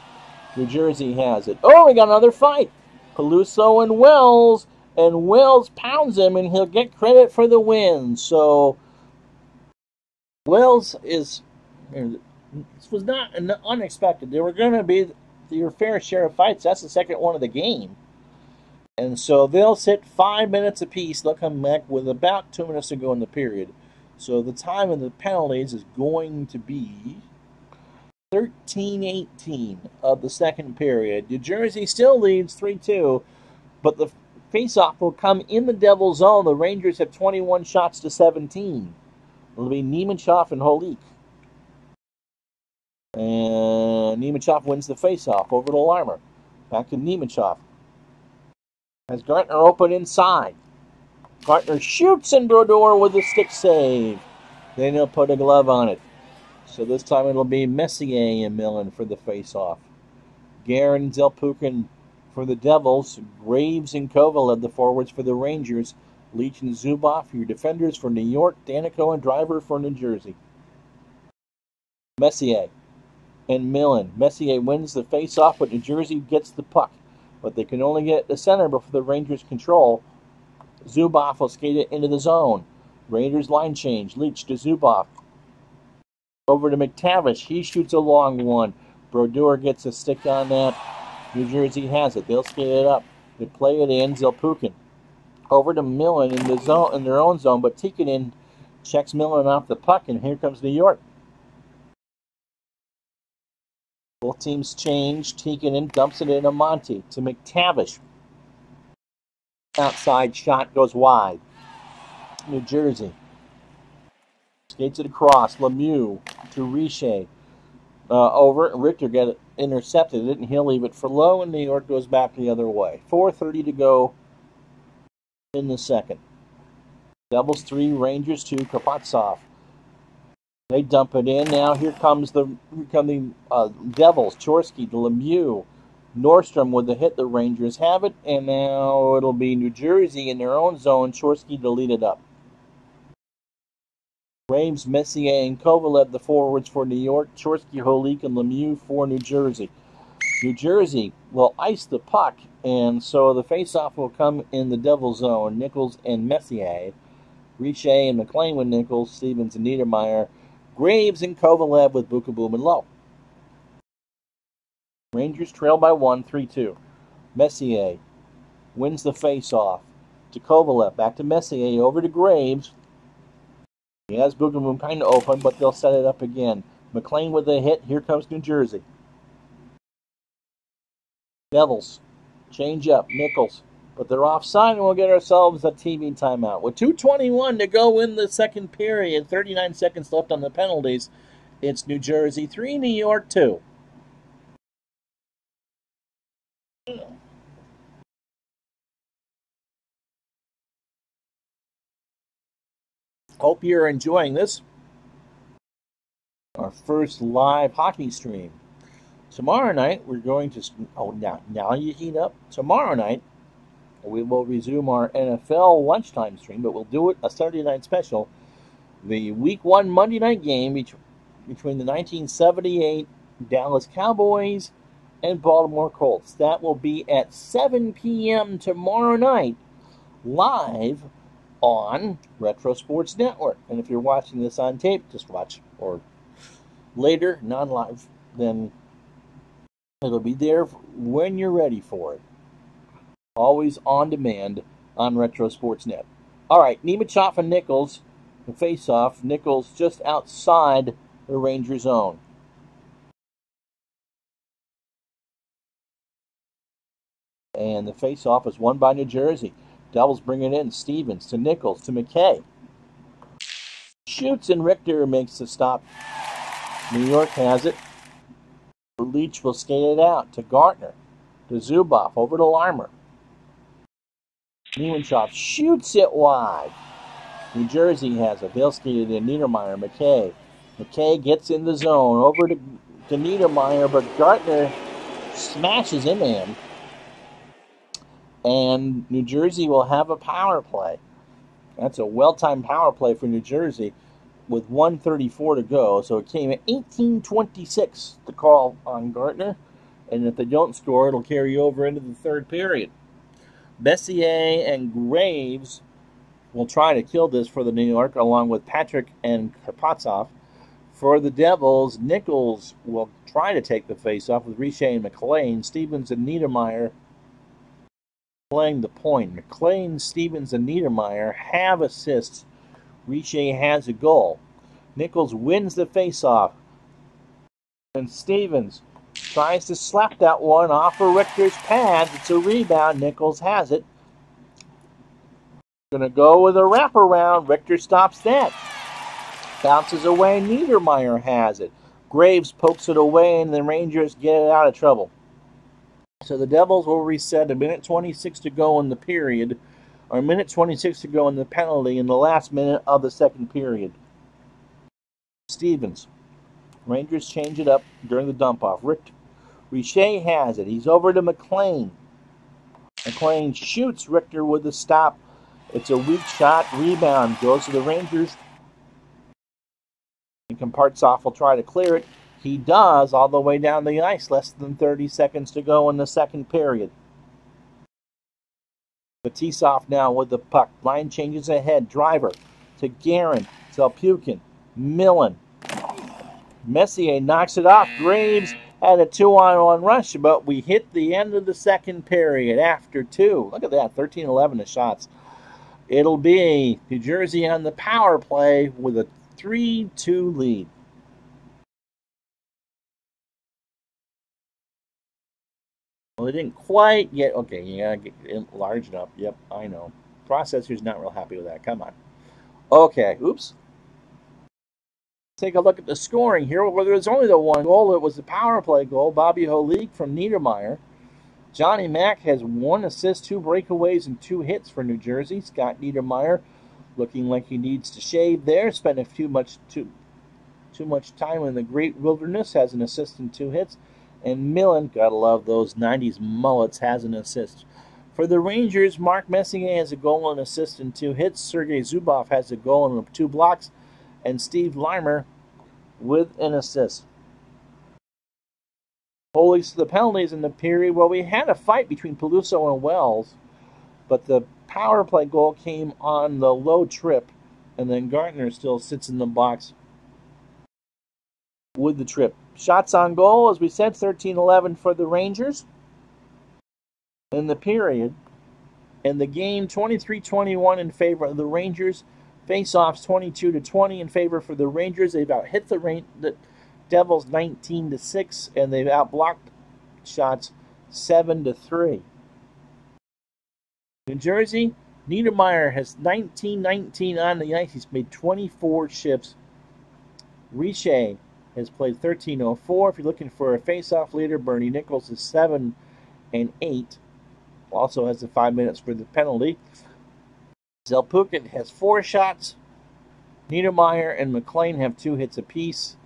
S1: New Jersey has it. Oh, we got another fight. Peluso and Wells. And Wells pounds him, and he'll get credit for the win. So, Wells is... This was not unexpected. There were going to be your fair share of fights. That's the second one of the game. And so they'll sit 5 minutes apiece. They'll come back with about 2 minutes to go in the period. So the time of the penalties is going to be 13:18 of the second period. New Jersey still leads 3-2, but the face-off will come in the Devil zone. The Rangers have 21 shots to 17. It'll be Nemechov and Holik. And Nemechov wins the face-off over to Larmer. Back to Nemechov. Has Gartner open inside. Gartner shoots, and Brodeur with a stick save. Then he'll put a glove on it. So this time it'll be Messier and Millen for the face-off. Guerin and Zelpukin for the Devils. Graves and Kovalev, the forwards for the Rangers. Leach and Zubov, your defenders for New York. Danico and Driver for New Jersey. Messier and Millen. Messier wins the face-off, but New Jersey gets the puck. But they can only get the center before the Rangers control. Zubov will skate it into the zone. Rangers line change. Leach to Zubov. Over to McTavish. He shoots a long one. Brodeur gets a stick on that. New Jersey has it. They'll skate it up. They play it in. Zilpukin over to Millen in the zone, in their own zone, but Tikkanen checks Millen off the puck, and here comes New York. Both teams change. Tikkanen dumps it into Monty to McTavish. Outside shot goes wide. New Jersey skates it across. Lemieux to Richer. Over. Richter got it intercepted it, and he'll leave it for low, and New York goes back the other way. 4:30 to go in the second. Devils 3, Rangers 2, Kaprizov. They dump it in. Now here comes the Devils. Chorsky to Lemieux. Nordstrom with the hit. The Rangers have it, and now it'll be New Jersey in their own zone. Chorsky to lead it up. Graves, Messier, and Kovalev, the forwards for New York. Chorsky, Holik, and Lemieux for New Jersey. New Jersey will ice the puck, and so the faceoff will come in the Devil zone. Nichols and Messier. Richer and McLean with Nichols. Stevens and Niedermeyer. Graves and Kovalev with Bukaboom and Lowe. Rangers trail by 1, 3-2. Messier wins the faceoff to Kovalev. Back to Messier. Over to Graves. He has Bukaboom kind of open, but they'll set it up again. McLean with a hit. Here comes New Jersey. Devils change up. Nichols. But they're offside, and we'll get ourselves a TV timeout. With 2:21 to go in the second period, 39 seconds left on the penalties, it's New Jersey 3, New York 2. Hope you're enjoying this. Our first live hockey stream. Tomorrow night, we're going to... Oh, now you heat up. Tomorrow night, we will resume our NFL lunchtime stream, but we'll do it a Saturday night special. The Week 1 Monday night game between the 1978 Dallas Cowboys and Baltimore Colts. That will be at 7 p.m. tomorrow night, live on Retro Sports Network. And if you're watching this on tape, just watch, or later, non-live, then it'll be there when you're ready for it. Always on demand on Retro Sports Net. All right, Nemechov and Nichols, the face-off. Nichols just outside the Ranger zone. And the face-off is won by New Jersey. Devils bring it in. Stevens to Nichols to McKay. Shoots, and Richter makes the stop. New York has it. Leach will skate it out to Gartner. To Zubov. Over to Larmer. Nemechov shoots it wide. New Jersey has it. They'll skate it in. Niedermeyer. McKay. McKay gets in the zone. Over to Niedermeyer, but Gartner smashes into him. And New Jersey will have a power play. That's a well-timed power play for New Jersey with 1:34 to go. So it came at 18:26 to call on Gartner. And if they don't score, it'll carry over into the third period. Messier and Graves will try to kill this for the New York, along with Patrick and Kaprizov. For the Devils, Nichols will try to take the face-off with Richer and McLean. Stevens and Niedermeyer playing the point. McLean, Stevens, and Niedermeyer have assists. Richer has a goal. Nichols wins the face-off. And Stevens tries to slap that one off of Richter's pads. It's a rebound. Nichols has it. Going to go with a wraparound. Richter stops that. Bounces away. Niedermeyer has it. Graves pokes it away, and the Rangers get it out of trouble. So the Devils will reset. A minute 26 to go in the period, or a minute 26 to go in the penalty in the last minute of the second period. Stevens. Rangers change it up during the dump-off. Richer has it. He's over to McLean. McLean shoots Richter with the stop. It's a weak shot. Rebound goes to the Rangers. And Kaprizov will try to clear it. He does, all the way down the ice. Less than 30 seconds to go in the second period. Kaprizov now with the puck. Line changes ahead. Driver to Guerin. Zalpukin. Millen. Messier knocks it off. Graves Had a 2-on-1 rush, but we hit the end of the second period after 2. Look at that, 13-11 the shots. It'll be New Jersey on the power play with a 3-2 lead. Well, they didn't quite get... Okay, you gotta get it large enough. Yep, I know. Processor's not real happy with that. Come on. Okay, oops. Take a look at the scoring here. Well, there was only the one goal. It was the power play goal. Bobby Holik from Niedermeyer. Johnny Mack has 1 assist, 2 breakaways, and 2 hits for New Jersey. Scott Niedermeyer looking like he needs to shave there. Spent too much time in the great wilderness. Has an assist and 2 hits. And Millen, gotta love those 90s mullets, has an assist. For the Rangers, Mark Messier has a goal and assist and 2 hits. Sergei Zubov has a goal and 2 blocks. And Steve Larmer with an assist. Holy to the penalties in the period. Well, we had a fight between Peluso and Wells, but the power play goal came on the low trip, and then Gartner still sits in the box with the trip. Shots on goal, as we said, 13-11 for the Rangers in the period. In the game, 23-21 in favor of the Rangers. Face-offs 22-20 in favor for the Rangers. They've out-hit the Devils 19-6, and they've out-blocked shots 7-3. New Jersey, Niedermeyer has 19-19 on the ice. He's made 24 shifts. Richer has played 13-04. If you're looking for a face-off leader, Bernie Nichols is 7-8. Also has the 5 minutes for the penalty. Zelpukin has 4 shots. Niedermeyer and McLean have 2 hits apiece.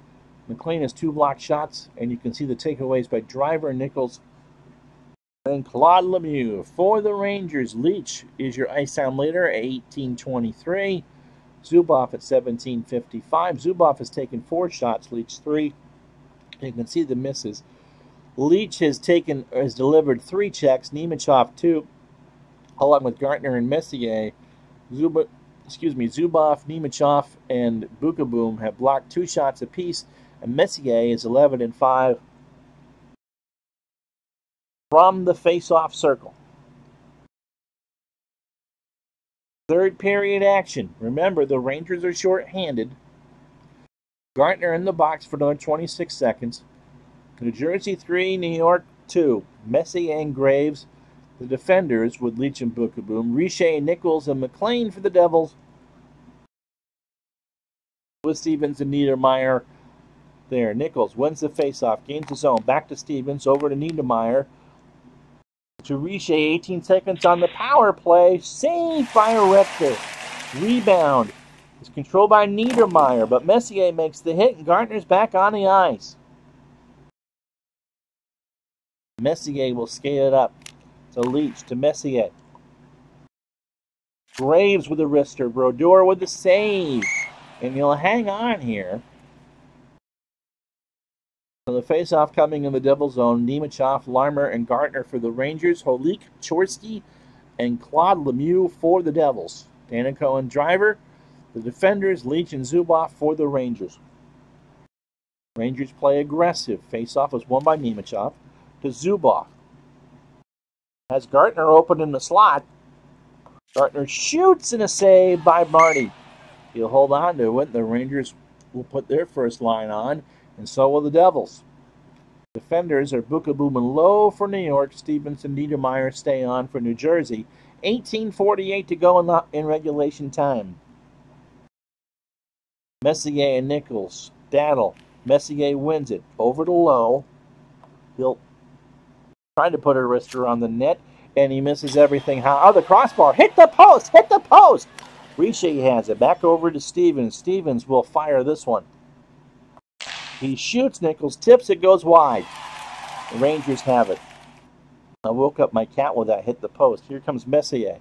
S1: McLean has 2 blocked shots, and you can see the takeaways by Driver, Nichols, and Claude Lemieux. For the Rangers, Leach is your ice time leader at 18-23. Zubov at 17-55. Zubov has taken 4 shots, Leach 3. You can see the misses. Leach has delivered 3 checks, Nemechov 2, along with Gartner and Messier. Zubov, Nemechov, and Bukaboom have blocked 2 shots apiece, and Messier is 11-5 from the face-off circle. Third period action. Remember, the Rangers are short-handed. Gartner in the box for another 26 seconds. New Jersey 3, New York 2. Messier and Graves, the defenders, with Leach and Bukaboom. Richer, Nichols, and McLean for the Devils, with Stevens and Niedermeyer there. Nichols wins the faceoff, gains the zone. Back to Stevens, over to Niedermeyer. To Richer, 18 seconds on the power play. Saved by Richter. Rebound is controlled by Niedermeyer, but Messier makes the hit, and Gartner's back on the ice. Messier will scale it up to Leach, to Messier. Graves with the wrister. Brodeur with the save. And he'll hang on here. So the face-off coming in the Devil zone. Nemechov, Larmer, and Gartner for the Rangers. Holik, Chorsky, and Claude Lemieux for the Devils. Danico and Driver. The defenders, Leach and Zubov for the Rangers. Rangers play aggressive. Face-off was won by Nemechov to Zubov. Has Gartner open in the slot. Gartner shoots, and a save by Marty. He'll hold on to it. The Rangers will put their first line on, and so will the Devils. Defenders are Bukaboom and Lowe for New York. Stevens and Niedermeyer stay on for New Jersey. 18:48 to go in regulation time. Messier and Nichols. Daddle. Messier wins it. Over to Lowe. He'll try to put a wrister on the net, and he misses everything. Oh, the crossbar. Hit the post! Hit the post! Richer has it. Back over to Stevens. Stevens will fire this one. He shoots. Nichols tips. It goes wide. The Rangers have it. I woke up my cat with that hit the post. Here comes Messier.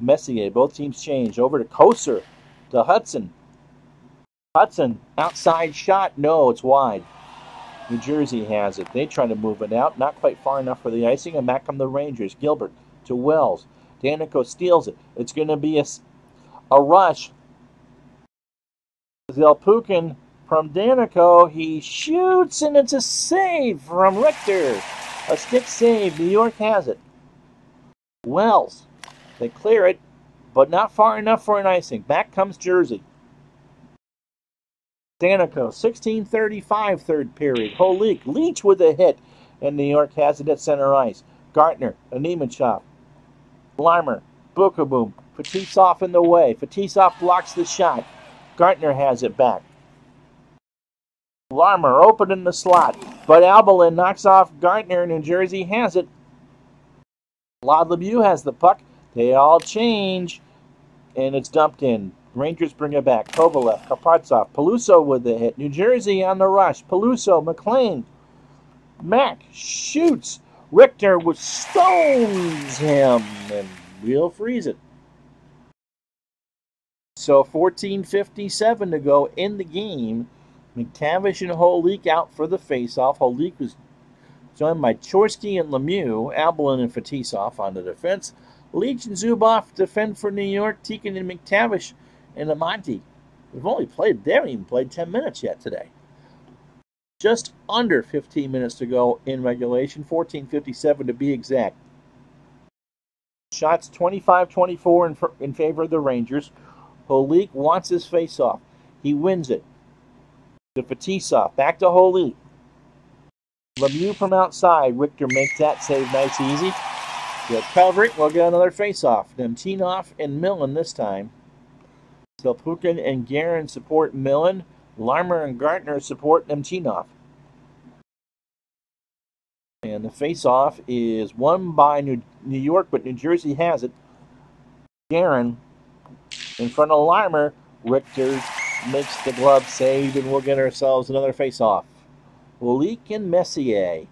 S1: Messier. Both teams change. Over to Koser. To Hudson. Hudson. Outside shot. No, it's wide. New Jersey has it. They try to move it out. Not quite far enough for the icing. And back come the Rangers. Gilbert to Wells. Danico steals it. It's going to be a rush. Zelpukin from Danico. He shoots, and it's a save from Richter. A stick save. New York has it. Wells, they clear it, but not far enough for an icing. Back comes Jersey. Danico, 16:35 third period. Holik, Leach with a hit, and New York has it at center ice. Gartner, a Nemechov. Larmer, Bukaboom. Fetisov in the way. Fetisov blocks the shot. Gartner has it back. Larmer open in the slot, but Albelin knocks off Gartner. New Jersey has it. Laud Lemieux has the puck. They all change, and it's dumped in. Rangers bring it back. Kovalev, Kapatsov, Peluso with the hit. New Jersey on the rush. Peluso, McLean. Mack shoots. Richter stones him, and we'll freeze it. So 14:57 to go in the game. McTavish and Holik out for the faceoff. Holik was joined by Chorsky and Lemieux. Albelin and Fetisov on the defense. Leach and Zubov defend for New York. Tikin and McTavish and Amonte. They haven't even played 10 minutes yet today. Just under 15 minutes to go in regulation. 14:57 to be exact. Shots 25-24 in favor of the Rangers. Holik wants his face-off. He wins it. To Fetisov. Back to Holik. Lemieux from outside. Richter makes that save nice easy. They'll cover it. We'll get another face-off. Nemtinov and Millen this time. Selpukin and Guerin support Millen. Larmer and Gartner support Nemtinov. And the face-off is won by New York, but New Jersey has it. Guerin in front of Larmer. Richter makes the glove save, and we'll get ourselves another face-off. Holik and Messier.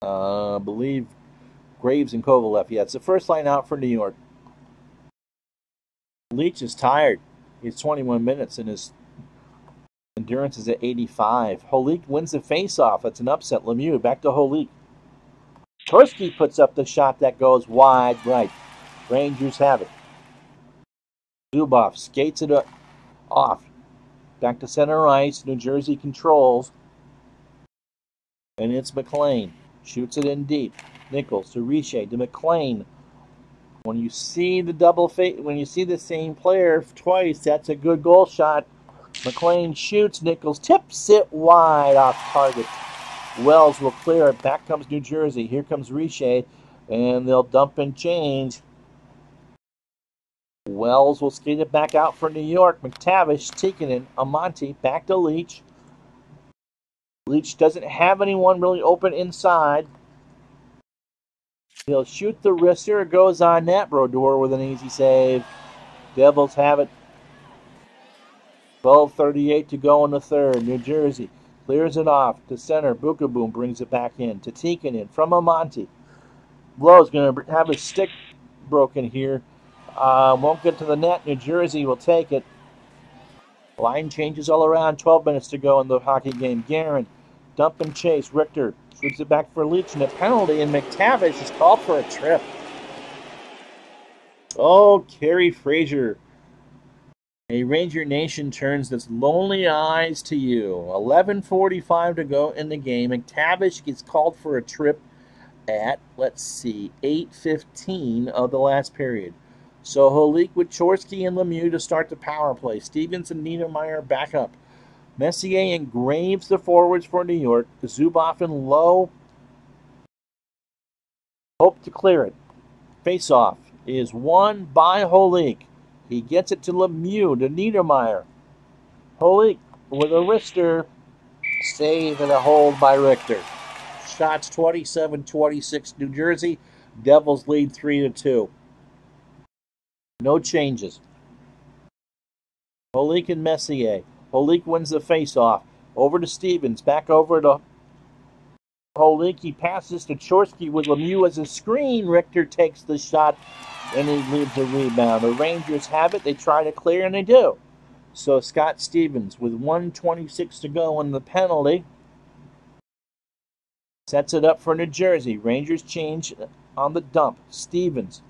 S1: I believe Graves and Kovalev. Yeah, it's the first line out for New York. Leach is tired. He's 21 minutes, and his endurance is at 85. Holik wins the face-off. That's an upset. Lemieux back to Holik. Chorsky puts up the shot that goes wide right. Rangers have it. Zubov skates it off. Back to center ice. New Jersey controls. And it's McLean. Shoots it in deep. Nichols to Richer to McLean. When you see the same player twice, that's a good goal shot. McLean shoots. Nichols tips it wide off target. Wells will clear it. Back comes New Jersey. Here comes Richer, and they'll dump and change. Wells will skate it back out for New York. McTavish, Tikkanen, Amonte, back to Leach. Leach doesn't have anyone really open inside. He'll shoot the wrister. It goes on net. Brodeur with an easy save. Devils have it. 12:38 to go in the third. New Jersey clears it off to center. Bukaboom brings it back in to Tikkanen from Amonte. Blow's going to have his stick broken here. Won't get to the net. New Jersey will take it. Line changes all around. 12 minutes to go in the hockey game. Guerin, dump and chase. Richter sweeps it back for Leach, and a penalty, and McTavish is called for a trip. Oh, Kerry Fraser. A Ranger Nation turns its lonely eyes to you. 11:45 to go in the game. McTavish gets called for a trip at, 8:15 of the last period. So Holik with Chorsky and Lemieux to start the power play. Stevens and Niedermeyer back up. Messier and Graves the forwards for New York. Zubov and Lowe hope to clear it. Face-off is won by Holik. He gets it to Lemieux, to Niedermeyer. Holik with a wrister. Save and a hold by Richter. Shots 27-26 New Jersey. Devils lead 3-2. No changes. Holik and Messier. Holik wins the face-off. Over to Stevens. Back over to Holik. He passes to Chorsky with Lemieux as a screen. Richter takes the shot, and he leaves the rebound. The Rangers have it. They try to clear, and they do. So Scott Stevens, with 1:26 to go in the penalty, sets it up for New Jersey. Rangers change on the dump. Stevens.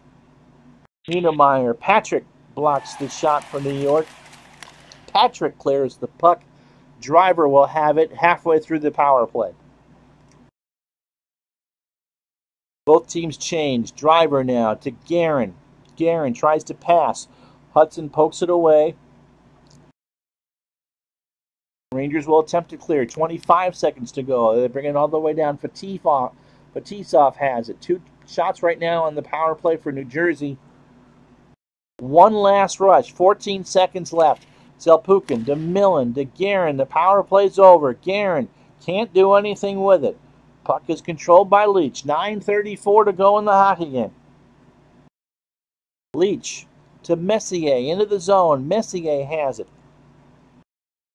S1: Niedermeyer. Patrick blocks the shot for New York. Patrick clears the puck. Driver will have it halfway through the power play. Both teams change. Driver now to Guerin. Guerin tries to pass. Hudson pokes it away. Rangers will attempt to clear. 25 seconds to go. They bring it all the way down. Fetisov has it. 2 shots right now on the power play for New Jersey. One last rush. 14 seconds left. Zelpukin to Millen to Guerin. The power play's over. Guerin can't do anything with it. Puck is controlled by Leach. 9:34 to go in the hockey game. Leach to Messier into the zone. Messier has it.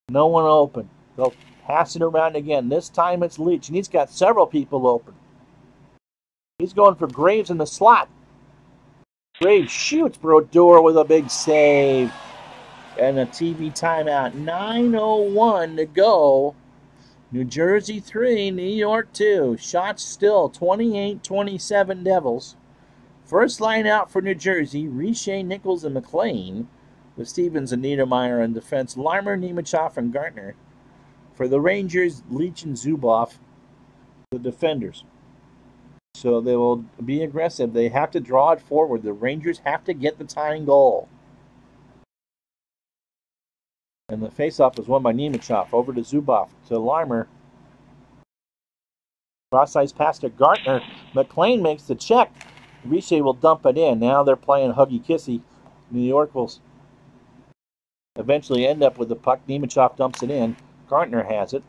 S1: No one open. They'll pass it around again. This time it's Leach, and he's got several people open. He's going for Graves in the slot. Graves shoots Brodeur with a big save. And a TV timeout. 9:01 to go. New Jersey 3, New York 2. Shots still 28-27 Devils. First line out for New Jersey, Richer, Nichols, and McLean. With Stevens and Niedermeyer in defense, Larmer, Nemechov, and Gartner. For the Rangers, Leach and Zubov, the defenders. So they will be aggressive. They have to draw it forward. The Rangers have to get the tying goal. And the faceoff is won by Nemechov. Over to Zubov, to Larmer. Cross-ice pass to Gartner. McLean makes the check. Richer will dump it in. Now they're playing huggy-kissy. New York will eventually end up with the puck. Nemechov dumps it in. Gartner has it.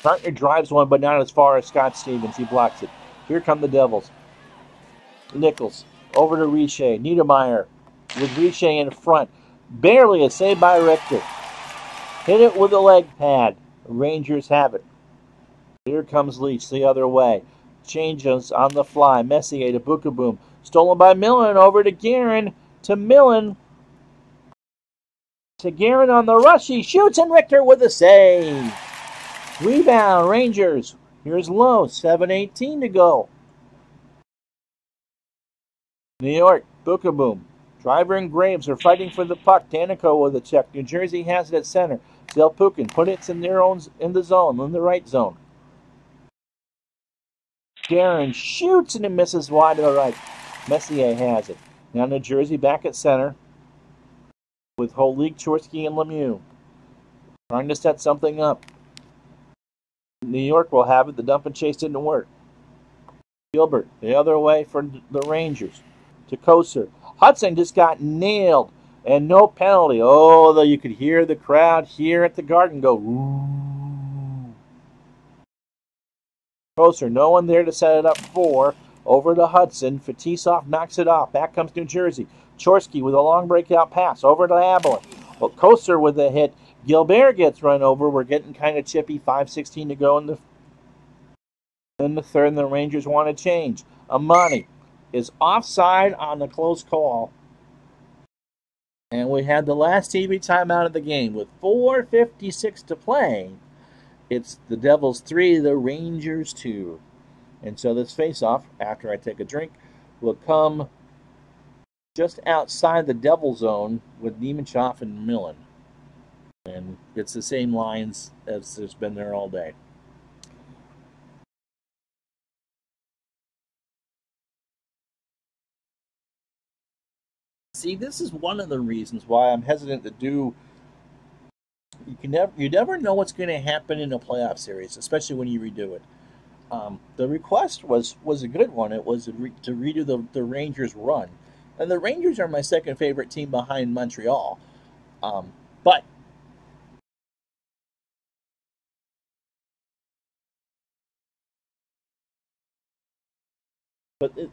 S1: Gartner drives one, but not as far as Scott Stevens. He blocks it. Here come the Devils. Nichols over to Richer. Niedermeyer with Richer in front. Barely a save by Richter. Hit it with a leg pad. Rangers have it. Here comes Leach the other way. Changes on the fly. Messier to Bukaboom. Stolen by Millen. Over to Guerin. To Millen. To Guerin on the rush. He shoots, and Richter with a save. Rebound, Rangers. Here's Lowe. 7:18 to go. New York, Bukaboom. Driver and Graves are fighting for the puck. Danico with a check. New Jersey has it at center. Zelpukin put it in their own in the zone, in the right zone. Guerin shoots and it misses wide to the right. Messier has it. Now New Jersey back at center with Holik, Chorsky, and Lemieux. Trying to set something up. New York will have it. The dump and chase didn't work. Gilbert the other way for the Rangers. To Koser. Hudson just got nailed. And no penalty. Oh, though you could hear the crowd here at the Garden go, ooh. Koser, no one there to set it up for. Over to Hudson. Fetisov knocks it off. Back comes New Jersey. Chorsky with a long breakout pass. Over to Aberlin. Well, Koser with a hit. Gilbert gets run over. We're getting kind of chippy. 5:16 to go in the third, and the Rangers want to change. Amani is offside on the close call. And we had the last TV timeout of the game with 4:56 to play. It's the Devils 3, the Rangers 2. And so this face-off, after I take a drink, will come just outside the Devil zone with Nemechov and Millen. And it's the same lines as there's been there all day. See, this is one of the reasons why I'm hesitant to do. You never know what's going to happen in a playoff series, especially when you redo it. The request was a good one. It was to redo the Rangers run, and the Rangers are my second favorite team behind Montreal. But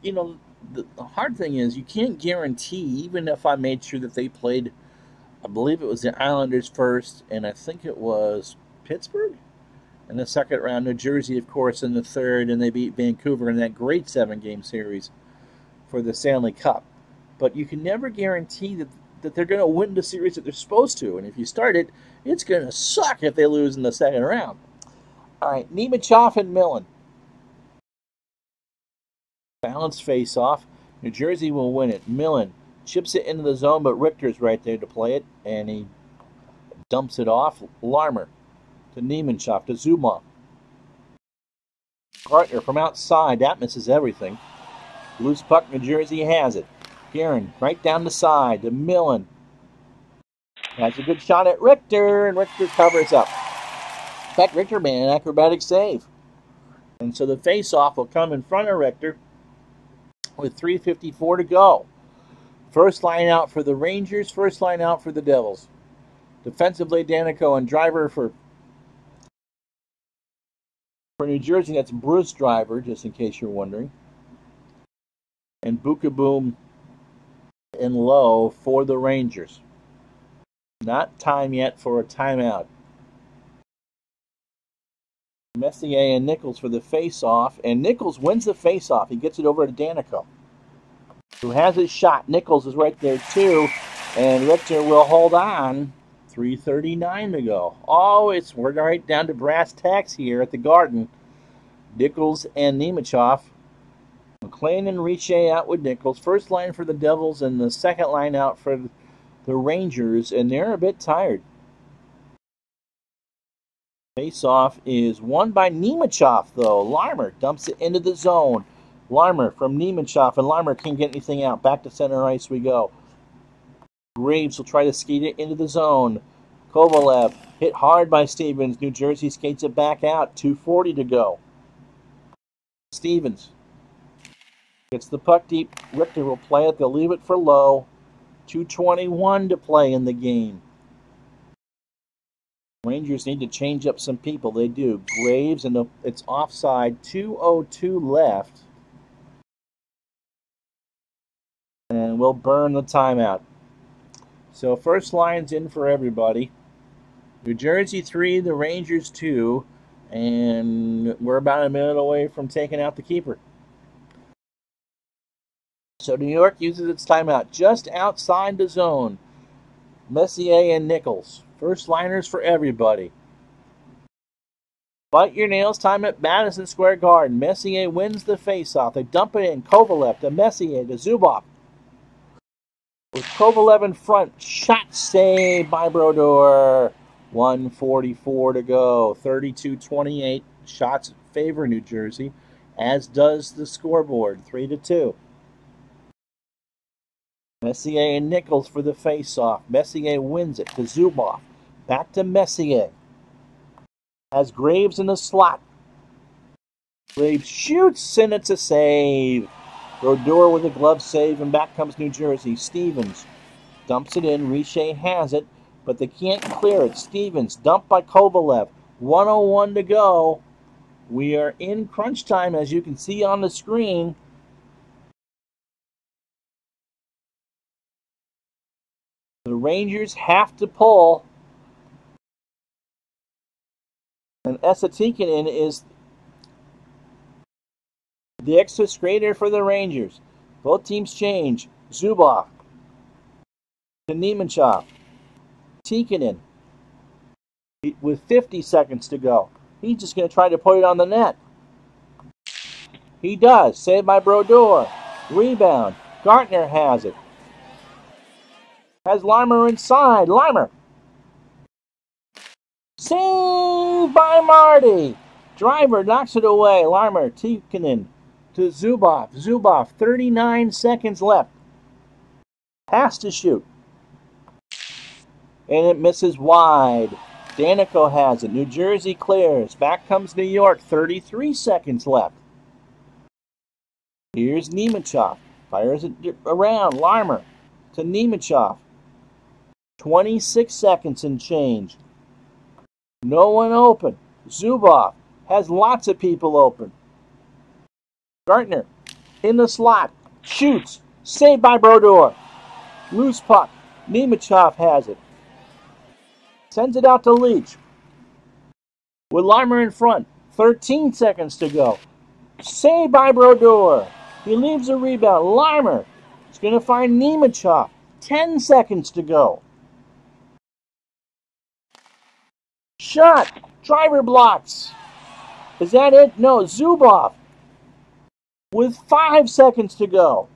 S1: you know, the hard thing is you can't guarantee, even if I made sure that they played, I believe it was the Islanders first, and I think it was Pittsburgh in the second round, New Jersey, of course, in the third, and they beat Vancouver in that great 7-game series for the Stanley Cup. But you can never guarantee that they're going to win the series that they're supposed to, and if you start it, it's going to suck if they lose in the second round. All right, Nemechov and Millen. Balanced face-off. New Jersey will win it. Millen chips it into the zone, but Richter's right there to play it, and he dumps it off. Larmer to Nemeshoff to Zubov. Gartner from outside. That misses everything. Loose puck. New Jersey has it. Guerin right down the side to Millen. Has a good shot at Richter, and Richter covers up. In fact, Richter made an acrobatic save. And so the face-off will come in front of Richter with 3:54 to go. First line out for the Rangers, first line out for the Devils. Defensively, Daneyko, and Driver for New Jersey. That's Bruce Driver, just in case you're wondering. And Bukaboom and Lowe for the Rangers. Not time yet for a timeout. Messier and Nichols for the face-off, and Nichols wins the face-off. He gets it over to Daneyko, who has his shot. Nichols is right there too, and Richter will hold on. 3:39 to go. Oh, we're right down to brass tacks here at the Garden. Nichols and Nemeshoff. McLean and Richer out with Nichols. First line for the Devils, and the second line out for the Rangers, and they're a bit tired. Face-off is won by Nemeshoff, though. Larmer dumps it into the zone. Larmer from Nemeshoff, and Larmer can't get anything out. Back to center ice we go. Graves will try to skate it into the zone. Kovalev hit hard by Stevens. New Jersey skates it back out. 2:40 to go. Stevens gets the puck deep. Richter will play it. They'll leave it for Lowe. 2:21 to play in the game. Rangers need to change up some people. They do. Graves, and it's offside. 2:02 left. And we'll burn the timeout. So first line's in for everybody. New Jersey 3, the Rangers 2. And we're about a minute away from taking out the keeper. So New York uses its timeout just outside the zone. Messier and Nichols. First liners for everybody. Bite your nails time at Madison Square Garden. Messier wins the faceoff. They dump it in. Kovalev to Messier to Zubov. With Kovalev in front. Shot saved by Brodeur. 1:44 to go. 32-28. Shots favor New Jersey, as does the scoreboard. 3-2. Messier and Nichols for the face-off. Messier wins it to Zubov. Back to Messier. Has Graves in the slot. Graves shoots, and it's a save. Brodeur with a glove save, and back comes New Jersey. Stevens dumps it in. Richer has it, but they can't clear it. Stevens dumped by Kovalev. 1:01 to go. We are in crunch time, as you can see on the screen. The Rangers have to pull. And Esatikainen is the extra skater for the Rangers. Both teams change. Zubov to Nemeshoff. Tikkanen with 50 seconds to go. He's just going to try to put it on the net. He does. Saved by Brodeur. Rebound. Gartner has it. Has Larmer inside. Larmer. Saved by Marty. Driver knocks it away. Larmer, Tikkanen to Zubov. Zubov, 39 seconds left. Has to shoot. And it misses wide. Daneyko has it. New Jersey clears. Back comes New York. 33 seconds left. Here's Nemeshoff. Fires it around. Larmer to Nemeshoff. 26 seconds and change. No one open. Zubov has lots of people open. Gartner in the slot. Shoots. Saved by Brodeur. Loose puck. Nemeshoff has it. Sends it out to Leach. With Larmer in front. 13 seconds to go. Saved by Brodeur. He leaves a rebound. Larmer is going to find Nemeshoff. 10 seconds to go. Shot. Driver blocks. Is that it? No. Zubov with 5 seconds to go.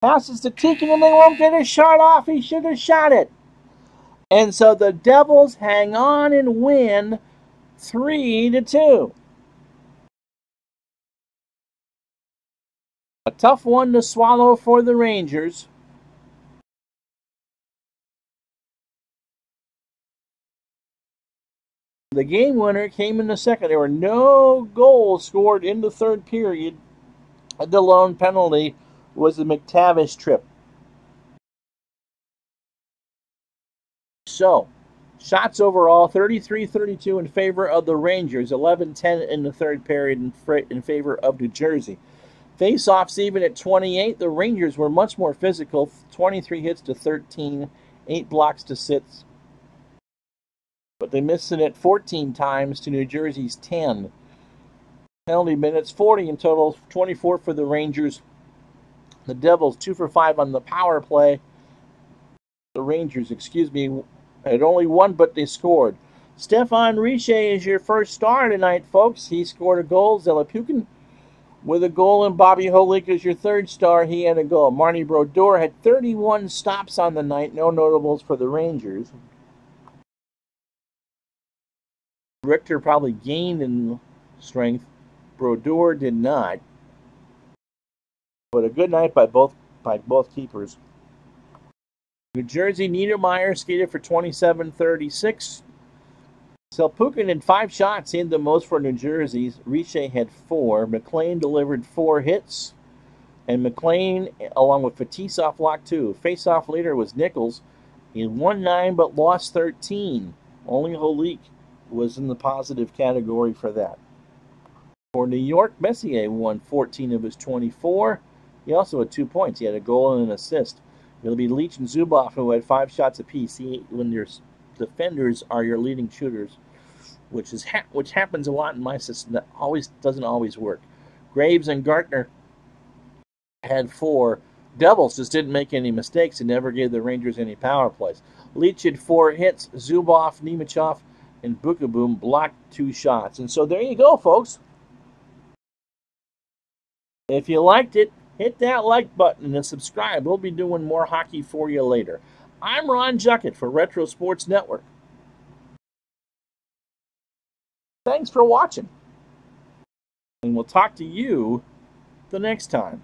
S1: Passes to Teakin and they won't get his shot off. He should have shot it. And so the Devils hang on and win 3-2. A tough one to swallow for the Rangers. The game winner came in the second. There were no goals scored in the third period. The lone penalty was the McTavish trip. So, shots overall, 33-32 in favor of the Rangers, 11-10 in the third period in favor of New Jersey. Face-offs even at 28. The Rangers were much more physical, 23 hits to 13, 8 blocks to 6. But they missed it at 14 times to New Jersey's 10. Penalty minutes, 40 in total, 24 for the Rangers. The Devils, 2 for 5 on the power play. The Rangers, had only one, but they scored. Stefan Richer is your first star tonight, folks. He scored a goal. Zelepukin with a goal, and Bobby Holik is your third star. He had a goal. Marty Brodeur had 31 stops on the night. No notables for the Rangers. Richter probably gained in strength. Brodeur did not. But a good night by both keepers. New Jersey, Niedermeyer skated for 27-36. Zelepukin had 5 shots, he had the most for New Jersey. Richer had 4. McLean delivered 4 hits. And McLean, along with Fetisov, locked 2. Face-off leader was Nichols. He won 9 but lost 13. Only Holik was in the positive category for that. For New York, Messier won 14 of his 24. He also had 2 points. He had a goal and an assist. It'll be Leach and Zubov who had 5 shots apiece. When your defenders are your leading shooters, which happens a lot in my system, that doesn't always work. Graves and Gartner had 4. Devils just didn't make any mistakes and never gave the Rangers any power plays. Leach had 4 hits. Zubov, Nemechov, and Bukaboom blocked 2 shots. And so there you go, folks. If you liked it, hit that like button and subscribe. We'll be doing more hockey for you later. I'm Ron Juckett for Retro Sports Network. Thanks for watching. And we'll talk to you the next time.